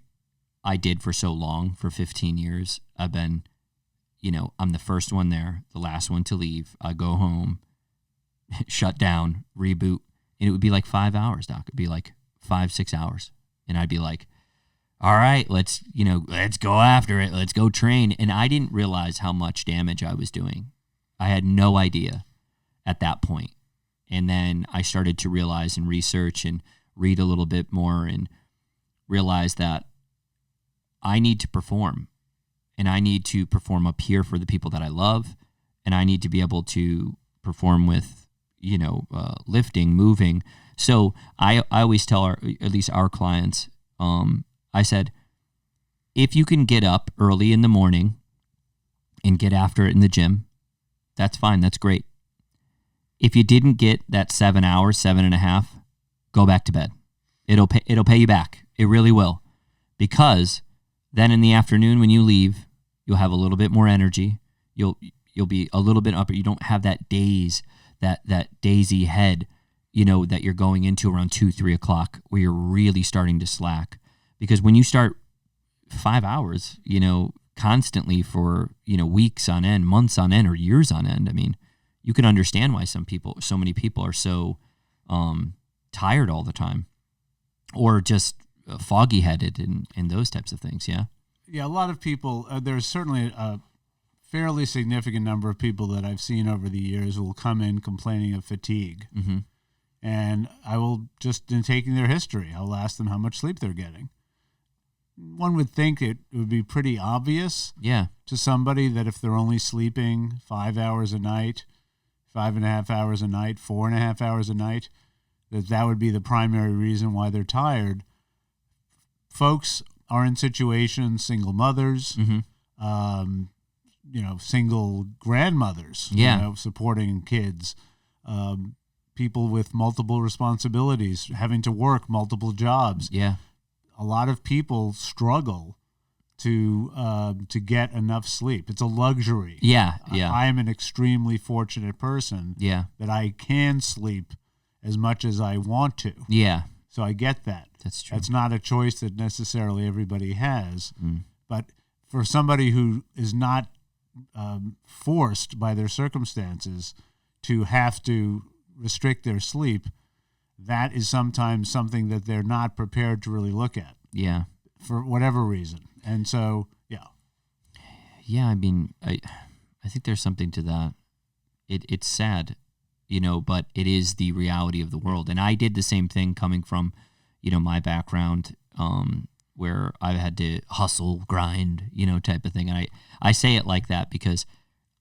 I did for so long, for 15 years. I've been, I'm the first one there, the last one to leave. I go home, shut down, reboot, and it would be like 5 hours, Doc. It'd be like 5-6 hours. And I'd be like, all right, let's go after it. Let's go train. And I didn't realize how much damage I was doing. I had no idea at that point. And then I started to realize and research and read a little bit more and realize that I need to perform. And I need to perform up here for the people that I love. And I need to be able to perform with, lifting, moving. So I always tell at least our clients, I said, if you can get up early in the morning and get after it in the gym, that's fine. That's great. If you didn't get that 7 hours, 7.5, go back to bed. It'll pay you back. It really will. Because then in the afternoon when you leave, you'll have a little bit more energy. You'll be a little bit up. You don't have that that daisy head, that you're going into around 2-3 o'clock where you're really starting to slack. Because when you start 5 hours, constantly for, weeks on end, months on end, or years on end, I mean, you can understand why so many people are so tired all the time, or just foggy headed and those types of things. Yeah. Yeah. A lot of people, there's certainly a fairly significant number of people that I've seen over the years who will come in complaining of fatigue. Mm-hmm. And I will, just in taking their history, I'll ask them how much sleep they're getting. One would think it would be pretty obvious to somebody that if they're only sleeping 5 hours a night, 5.5 hours a night, 4.5 hours a night, that would be the primary reason why they're tired. Folks are in situations, single mothers, single grandmothers, supporting kids, people with multiple responsibilities, having to work multiple jobs. Yeah. A lot of people struggle to get enough sleep. It's a luxury. Yeah. I am an extremely fortunate person that I can sleep as much as I want to. Yeah. So I get that. That's true. That's not a choice that necessarily everybody has. Mm. But for somebody who is not forced by their circumstances to have to restrict their sleep, that is sometimes something that they're not prepared to really look at. Yeah. For whatever reason. And so, yeah. Yeah, I mean, I think there's something to that. It's sad, but it is the reality of the world. And I did the same thing coming from, my background, where I had to hustle, grind, type of thing. And I say it like that because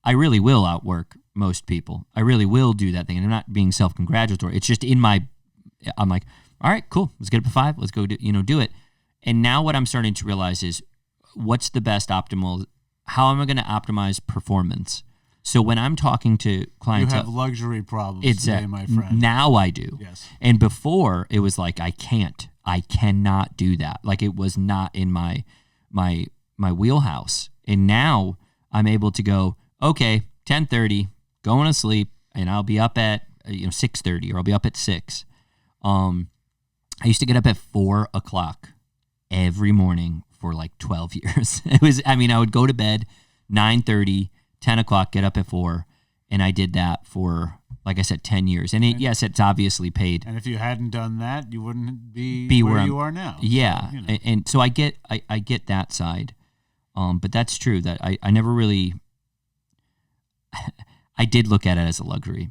I really will outwork most people. I really will do that thing. And I'm not being self-congratulatory. It's just I'm like, all right, cool. Let's get up at 5. Let's go do it. And now what I'm starting to realize is what's the best optimal, how am I going to optimize performance? So when I'm talking to clients, you have luxury problems today, my friend. Now I do. Yes. And before it was like, I can't. I cannot do that. Like, it was not in my wheelhouse. And now I'm able to go, okay, 10:30, going to sleep, and I'll be up at 6:30, or I'll be up at 6. I used to get up at 4 o'clock every morning for like 12 years. I would go to bed 9:30, 10 o'clock, get up at 4. And I did that for, like I said, 10 years. And yes, it's obviously paid. And if you hadn't done that, you wouldn't be where you are now. Yeah. So, and so I get that side. But that's true that I never really, I did look at it as a luxury.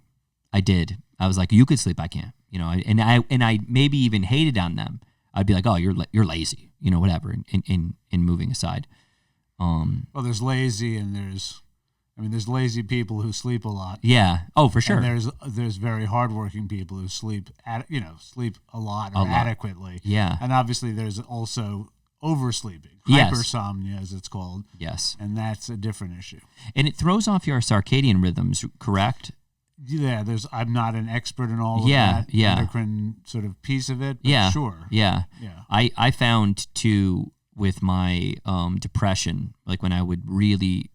I did. I was like, you could sleep, I can't. And I maybe even hated on them. I'd be like, oh, you're lazy, whatever, in moving aside. Well, there's lazy and there's lazy people who sleep a lot. Yeah. Oh, for sure. And there's very hardworking people who sleep a lot or adequately. Yeah. And obviously there's also oversleeping, yes. hypersomnia as it's called. Yes. And that's a different issue. And it throws off your circadian rhythms, correct? Yeah. I'm not an expert in all of that endocrine sort of piece of it. But sure. Yeah. Yeah. I found too with my depression, like when I would really.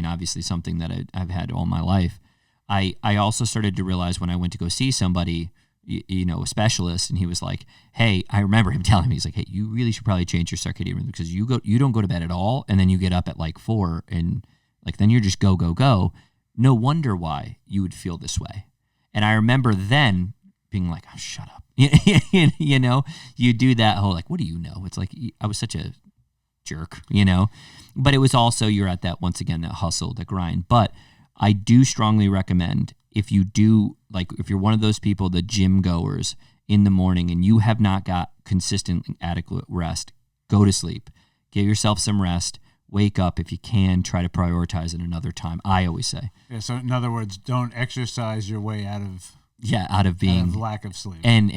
Obviously something that I've had all my life. I also started to realize when I went to go see somebody, a specialist, and he was like, hey, I remember him telling me, he's like, hey, you really should probably change your circadian rhythm because you don't go to bed at all, and then you get up at like 4, and like then you're just go. No wonder why you would feel this way. And I remember then being like, oh, shut up. You do that whole like, what do you know? It's like I was such a jerk, but it was also, you're at that, once again, that hustle, the grind. But I do strongly recommend, if you're one of those people, the gym goers in the morning, and you have not got consistent adequate rest, go to sleep, give yourself some rest, wake up. If you can, try to prioritize it another time, I always say. Yeah. So in other words, don't exercise your way out of being lack of sleep and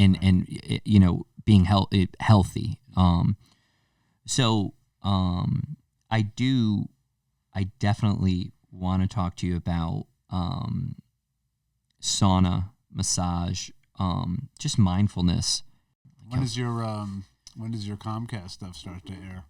being healthy. I definitely want to talk to you about sauna, massage, just mindfulness. When does your Comcast stuff start to air?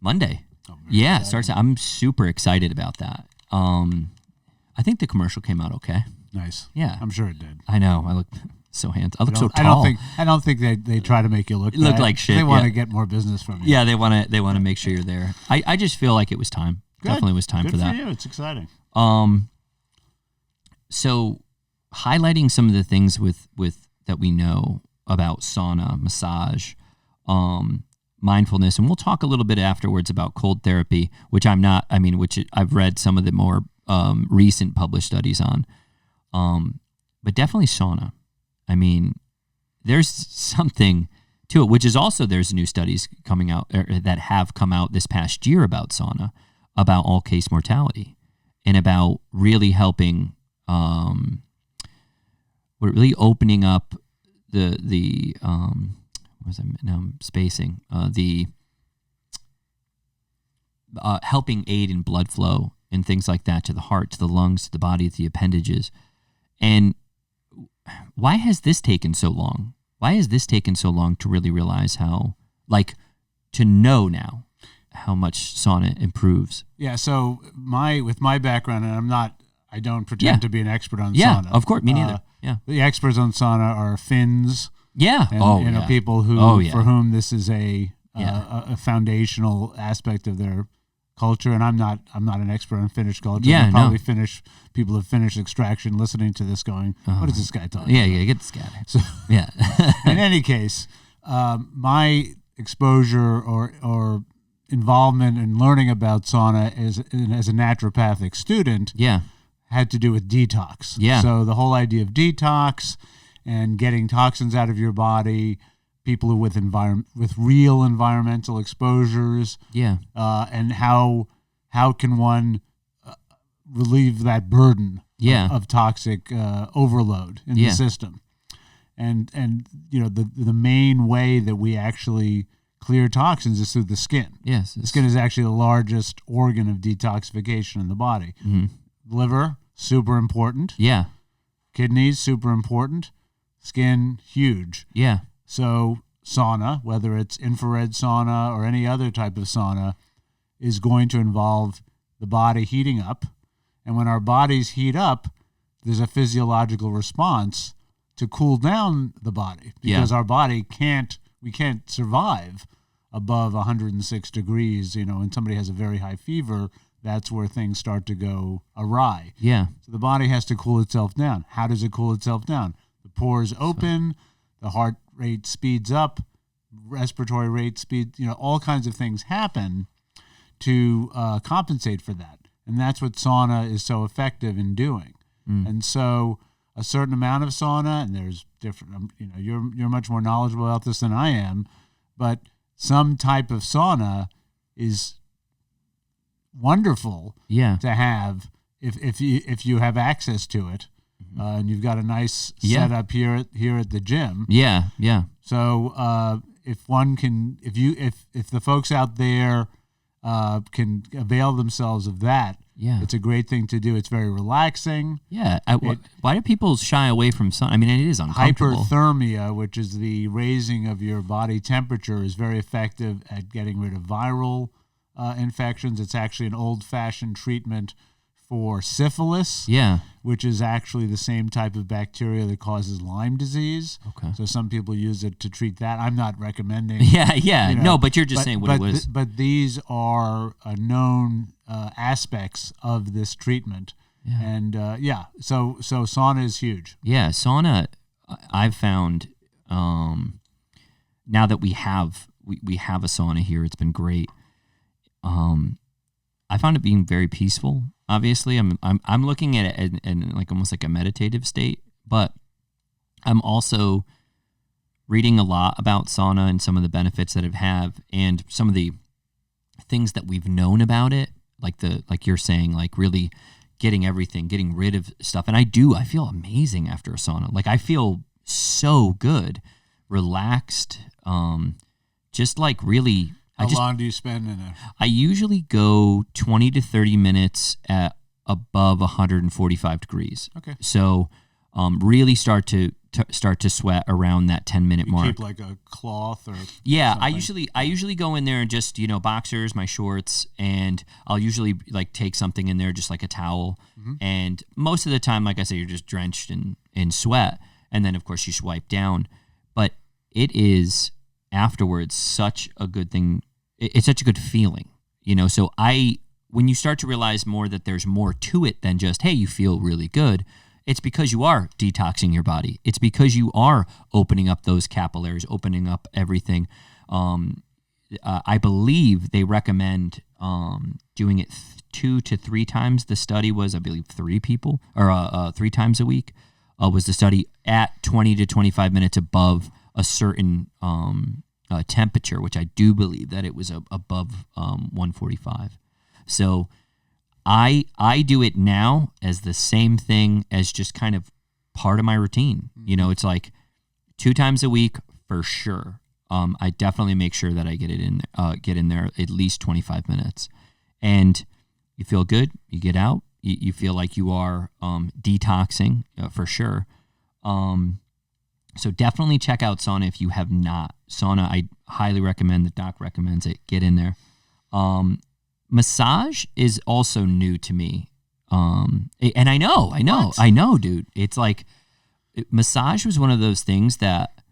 Monday. It starts. I'm super excited about that. I think the commercial came out okay. Nice. Yeah, I'm sure it did. I know. I look so handsome. I look so tall. I don't think they try to make you look like shit. They want to get more business from you. Yeah, they want to make sure you're there. I just feel like it was time. Good. Definitely was time for that. Good for you. It's exciting. So highlighting some of the things with that we know about sauna, massage, mindfulness, and we'll talk a little bit afterwards about cold therapy, which I've read some of the more recent published studies on. But definitely sauna. There's something to it, which is also, there's new studies coming out that have come out this past year about sauna, about all-case mortality, and about really helping, really opening up the helping aid in blood flow and things like that to the heart, to the lungs, to the body, to the appendages. And why has this taken so long? Why has this taken so long to really realize to know now how much sauna improves? Yeah. So with my background, and I don't pretend to be an expert on sauna. Yeah, of course, me neither. The experts on sauna are Finns. Yeah. And, people for whom this is a foundational aspect of their culture. And I'm not an expert on Finnish culture. Yeah, probably people of Finnish extraction listening to this going, what is this guy talking about? Yeah, get this guy. So, yeah. In any case, my exposure or involvement in learning about sauna as a naturopathic student had to do with detox. Yeah. So the whole idea of detox and getting toxins out of your body, people who with real environmental exposures, and how can one relieve that burden of toxic overload in the system, and the main way that we actually clear toxins is through the skin. Yes, the skin is actually the largest organ of detoxification in the body. Mm-hmm. Liver, super important. Yeah. Kidneys, super important. Skin, huge. Yeah. So sauna, whether it's infrared sauna or any other type of sauna, is going to involve the body heating up. And when our bodies heat up, there's a physiological response to cool down the body, because our body can't survive above 106 degrees. When somebody has a very high fever, that's where things start to go awry. Yeah. So the body has to cool itself down. How does it cool itself down? The pores open, the heart rate speeds up, respiratory rate speeds, all kinds of things happen to compensate for that. And that's what sauna is so effective in doing. And so a certain amount of sauna, and there's different, you're much more knowledgeable about this than I am, but some type of sauna is wonderful to have if you have access to it, and you've got a nice setup here at the gym. Yeah. So if the folks out there can avail themselves of that, it's a great thing to do. It's very relaxing. Yeah. Why do people shy away from sauna? I mean, it is uncomfortable. Hyperthermia, which is the raising of your body temperature, is very effective at getting rid of viral infections. It's actually an old-fashioned treatment for syphilis, which is actually the same type of bacteria that causes Lyme disease. Okay. So some people use it to treat that. I'm not recommending. No, but you're just saying what it was. But these are known aspects of this treatment. Yeah. And so sauna is huge. Yeah, sauna, I've found, now that we have a sauna here, it's been great. I found it being very peaceful. Obviously, I'm looking at it in like almost like a meditative state, but I'm also reading a lot about sauna and some of the benefits that it have, and some of the things that we've known about it, like you're saying, like really getting rid of stuff. And I feel amazing after a sauna. Like I feel so good, relaxed, just like really. How long do you spend in it? I usually go 20 to 30 minutes at above 145 degrees. Okay. So really start to sweat around that 10-minute mark. Keep like a cloth or something? I usually go in there and just, boxers, my shorts, and I'll usually like take something in there, just like a towel. Mm-hmm. And most of the time, like I say, you're just drenched in sweat. And then of course you swipe down. But it is afterwards such a good thing. It's such a good feeling, so when you start to realize more that there's more to it than just, hey, you feel really good, it's because you are detoxing your body. It's because you are opening up those capillaries, opening up everything. I believe they recommend doing it 2 to 3 times. The study was, I believe, 3 people, or 3 times a week was the study, at 20 to 25 minutes above a certain temperature, which I do believe that it was above 145. So I do it now as the same thing as just kind of part of my routine. It's like 2 times a week for sure. I definitely make sure that I get in there at least 25 minutes, and you feel good. You get out. You feel like you are detoxing for sure. So definitely check out sauna if you have not. Sauna, I highly recommend. The doc recommends it. Get in there. Massage is also new to me. And I know, dude. It's like massage was one of those things that,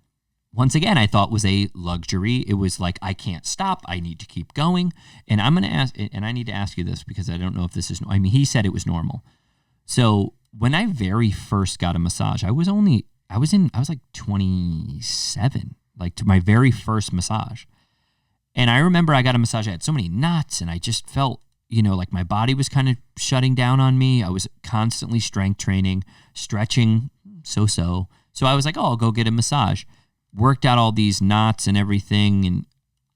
once again, I thought was a luxury. It was like, I can't stop. I need to keep going. And I'm going to ask, and I need to ask you this because I don't know if this is, he said it was normal. So when I very first got a massage, I was like 27, like to my very first massage. And I remember I got a massage. I had so many knots, and I just felt, like my body was kind of shutting down on me. I was constantly strength training, stretching, so. So I was like, oh, I'll go get a massage. Worked out all these knots and everything, and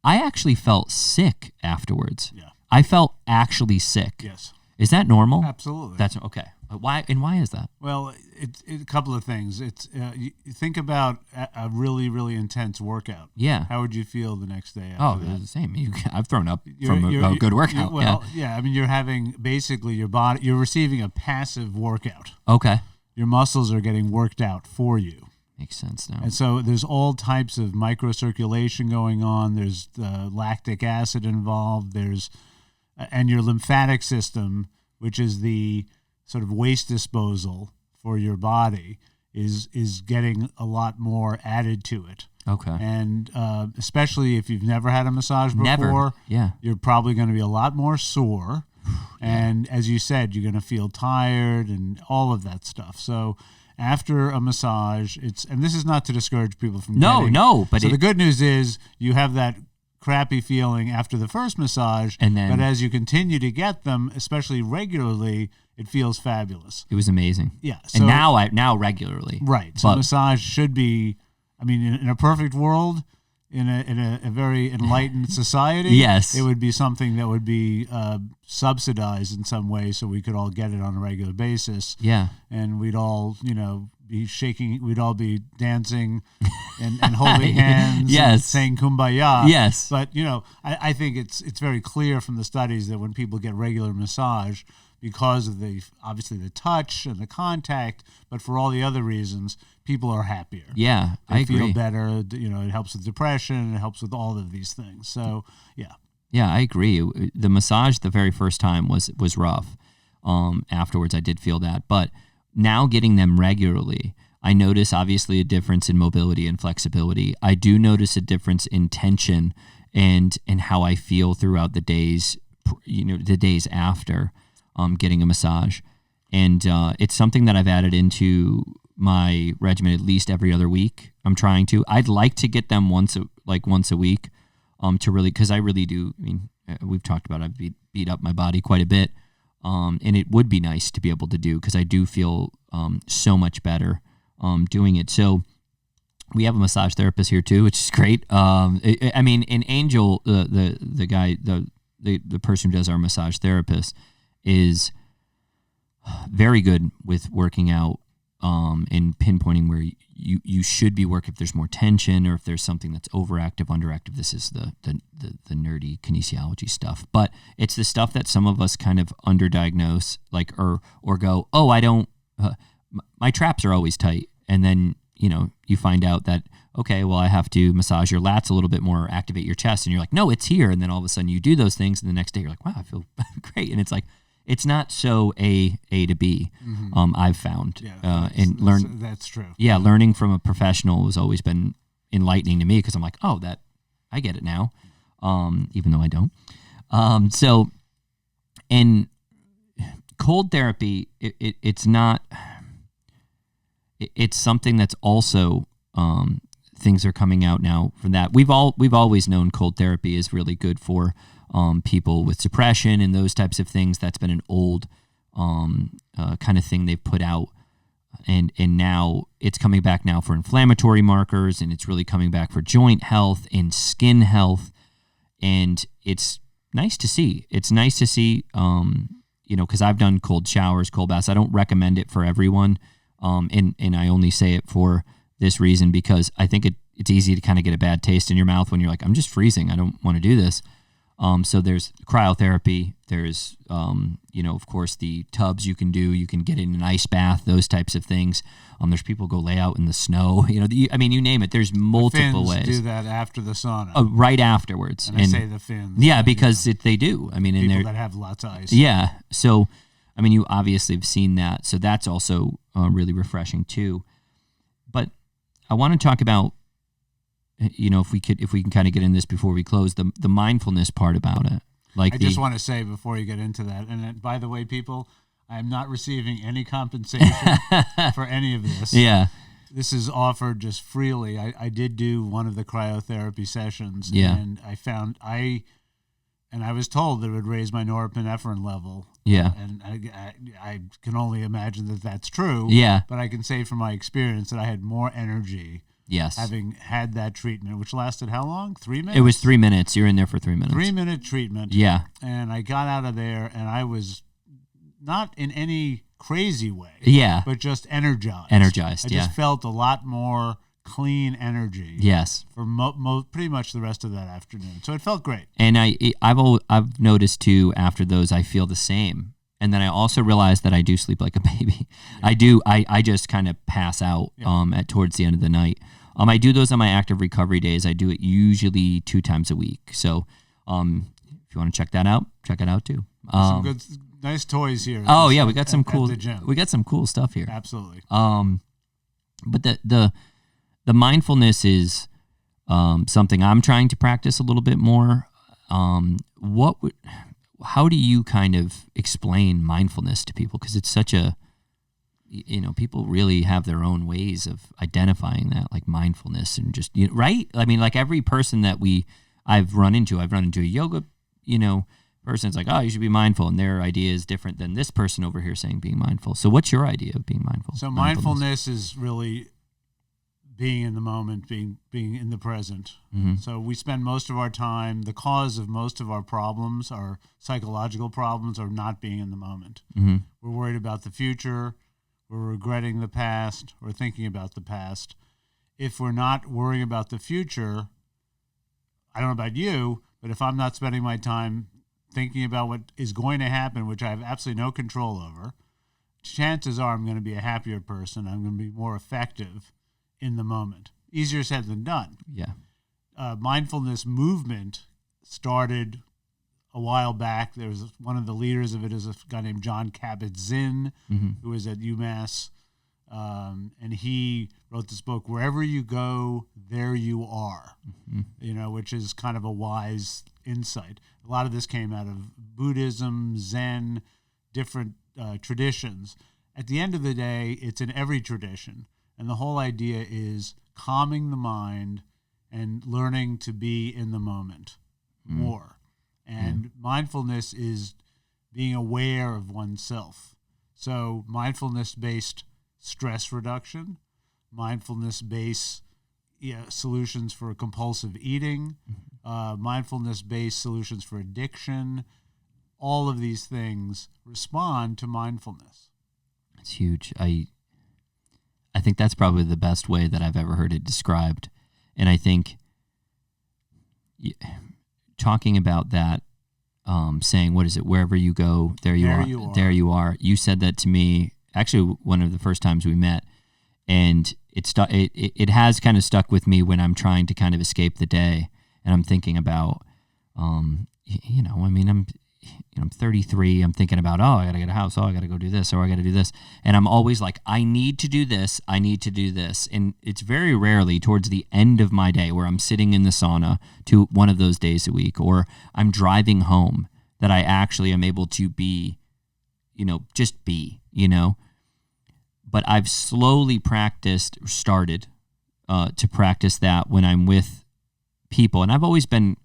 I actually felt sick afterwards. Yeah. I felt actually sick. Yes. Is that normal? Absolutely. That's okay. Why is that? Well, it's a couple of things. It's you think about a really, really intense workout. Yeah. How would you feel the next day after that? The same. I've thrown up from a good workout. I mean, you're having basically your body. You're receiving a passive workout. Okay. Your muscles are getting worked out for you, Makes sense now. And so there's all types of microcirculation going on. There's lactic acid involved. And your lymphatic system, which is the sort of waste disposal for your body, is getting a lot more added to it. Okay. And especially if you've never had a massage before, you're probably going to be a lot more sore. And as you said, you're going to feel tired and all of that stuff. So after a massage, and this is not to discourage people from getting. But the good news is you have that crappy feeling after the first massage, but as you continue to get them, especially regularly, it feels fabulous. It was amazing. Yeah. So, and now regularly. Right. So massage should be, I mean, in a perfect world, in a very enlightened society, yes, it would be something that would be subsidized in some way, so we could all get it on a regular basis. Yeah, and we'd all, be shaking. We'd all be dancing and holding hands. Yes, and saying "Kumbaya." Yes, but I think it's very clear from the studies that when people get regular massage, because of obviously the touch and the contact, but for all the other reasons, people are happier. Yeah, I agree. Feel better. It helps with depression. It helps with all of these things. So, yeah. Yeah, I agree. The massage the very first time was rough. Afterwards, I did feel that. But now getting them regularly, I notice obviously a difference in mobility and flexibility. I do notice a difference in tension and how I feel throughout the days, the days after getting a massage. And it's something that I've added into my regimen at least every other week. I'm trying to. I'd like to get them once a week to really, because I really do. I mean, we've talked about I've beat up my body quite a bit, and it would be nice to be able to do, because I do feel so much better doing it. So we have a massage therapist here too, which is great. I mean, in Angel, the guy, the person who does our massage therapist, is very good with working out and pinpointing where you should be working, if there's more tension or if there's something that's overactive, underactive. This is the nerdy kinesiology stuff, but it's the stuff that some of us kind of underdiagnose, like or go, oh, I don't, my traps are always tight, and then you find out that, okay, well, I have to massage your lats a little bit more, activate your chest, and you're like, no, it's here, and then all of a sudden you do those things, and the next day you're like, wow, I feel great, and it's like, it's not so A to B. Mm-hmm. I've found, that's true. Yeah, learning from a professional has always been enlightening to me, because I'm like, oh, that I get it now, even though I don't. So, in cold therapy, it's not. It's something that's also things are coming out now from that. We've always known cold therapy is really good for people with depression and those types of things. That's been an old kind of thing they've put out, and now it's coming back now for inflammatory markers, and it's really coming back for joint health and skin health, and it's nice to see. It's nice to see, because I've done cold showers, cold baths. I don't recommend it for everyone, and I only say it for this reason, because I think it's easy to kind of get a bad taste in your mouth when you're like, I'm just freezing, I don't want to do this. So there's cryotherapy. There's, of course, the tubs you can do. You can get in an ice bath, those types of things. There's people go lay out in the snow. You name it. There's multiple the Finns ways. Do that after the sauna. Right afterwards. And I say the Finns. Yeah, because they do. I mean, people that have lots of ice. Yeah. So, you obviously have seen that. So that's also really refreshing too. But I want to talk about, if we can kind of get in this before we close, the mindfulness part about it. I just want to say before you get into that, and by the way, people, I am not receiving any compensation for any of this. Yeah. This is offered just freely. I did do one of the cryotherapy sessions, and I was told that it would raise my norepinephrine level. Yeah. And I can only imagine that that's true. Yeah. But I can say from my experience that I had more energy. Yes. Having had that treatment, which lasted how long? 3 minutes? It was 3 minutes. You're in there for 3 minutes. 3-minute treatment. Yeah. And I got out of there, and I was not in any crazy way. Yeah. But just energized. I just felt a lot more clean energy. Yes. For pretty much the rest of that afternoon. So it felt great. And I've noticed too, after those, I feel the same. And then I also realized that I do sleep like a baby. Yeah. I just kind of pass out towards the end of the night. I do those on my active recovery days. I do it usually 2 times a week. So if you want to check that out, check it out too. Some good, nice toys here. Oh yeah, we got some cool. We got some cool stuff here. Absolutely. But the mindfulness is something I'm trying to practice a little bit more. How do you kind of explain mindfulness to people? Because it's such a, people really have their own ways of identifying that, like mindfulness and just, right? I mean, like every person that I've run into a yoga, person's like, oh, you should be mindful. And their idea is different than this person over here saying being mindful. So what's your idea of being mindful? So mindfulness is really being in the moment, being in the present. Mm-hmm. So we spend most of our time, the cause of most of our problems, our psychological problems, are not being in the moment. Mm-hmm. We're worried about the future. We're regretting the past. We're thinking about the past. If we're not worrying about the future, I don't know about you, but if I'm not spending my time thinking about what is going to happen, which I have absolutely no control over, chances are I'm going to be a happier person. I'm going to be more effective in the moment. Easier said than done. Yeah. Mindfulness movement started a while back. There was one of the leaders of it is a guy named John Kabat-Zinn, mm-hmm. who was at UMass, and he wrote this book, Wherever You Go, There You Are, mm-hmm. Which is kind of a wise insight. A lot of this came out of Buddhism, Zen, different traditions. At the end of the day, it's in every tradition. And the whole idea is calming the mind and learning to be in the moment more. And mindfulness is being aware of oneself. So mindfulness-based stress reduction, mindfulness-based solutions for compulsive eating, mindfulness-based solutions for addiction, all of these things respond to mindfulness. It's huge. I think that's probably the best way that I've ever heard it described. And I think talking about that, saying, what is it? Wherever you go, there you are. You said that to me, actually, one of the first times we met. And it has kind of stuck with me when I'm trying to kind of escape the day. And I'm thinking about, I'm 33. I'm thinking about, I got to get a house. I got to go do this, or I got to do this. And I'm always like, I need to do this. I need to do this. And it's very rarely towards the end of my day where I'm sitting in the sauna to one of those days a week, or I'm driving home, that I actually am able to be, just be, But I've slowly started to practice that when I'm with people. And I've always been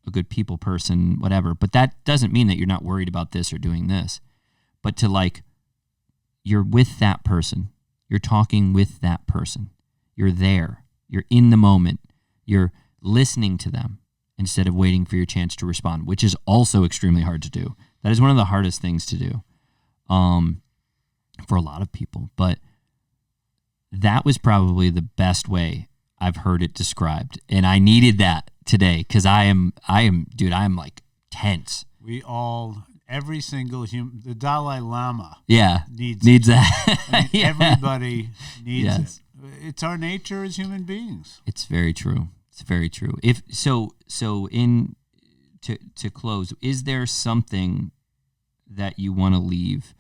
a good people person, whatever, but that doesn't mean that you're not worried about this or doing this. But to you're with that person, you're talking with that person, you're there, you're in the moment, you're listening to them instead of waiting for your chance to respond, which is also extremely hard to do. That is one of the hardest things to do for a lot of people. But that was probably the best way I've heard it described. And I needed that today, because I am like tense. Every single human, the Dalai Lama needs that. Everybody needs it. It's our nature as human beings. It's very true. It's very true. To close, is there something that you want to leave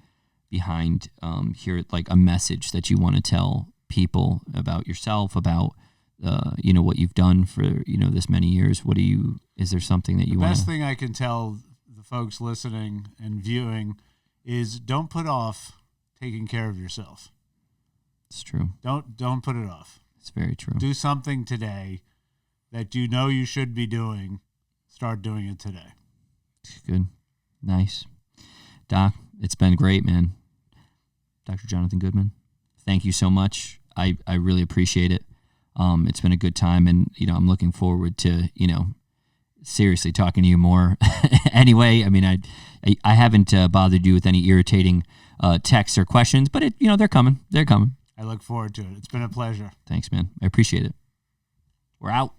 behind here, like a message that you want to tell people about yourself, about what you've done for, this many years? Is there something that you want to... The best thing I can tell the folks listening and viewing is don't put off taking care of yourself. It's true. Don't put it off. It's very true. Do something today that you should be doing. Start doing it today. Good. Nice. Doc, it's been great, man. Dr. Jonathan Goodman, thank you so much. I really appreciate it. It's been a good time, and I'm looking forward to seriously talking to you more. Anyway, I mean, I haven't bothered you with any irritating texts or questions, but they're coming. I look forward to it. It's been a pleasure. Thanks, man. I appreciate it. We're out.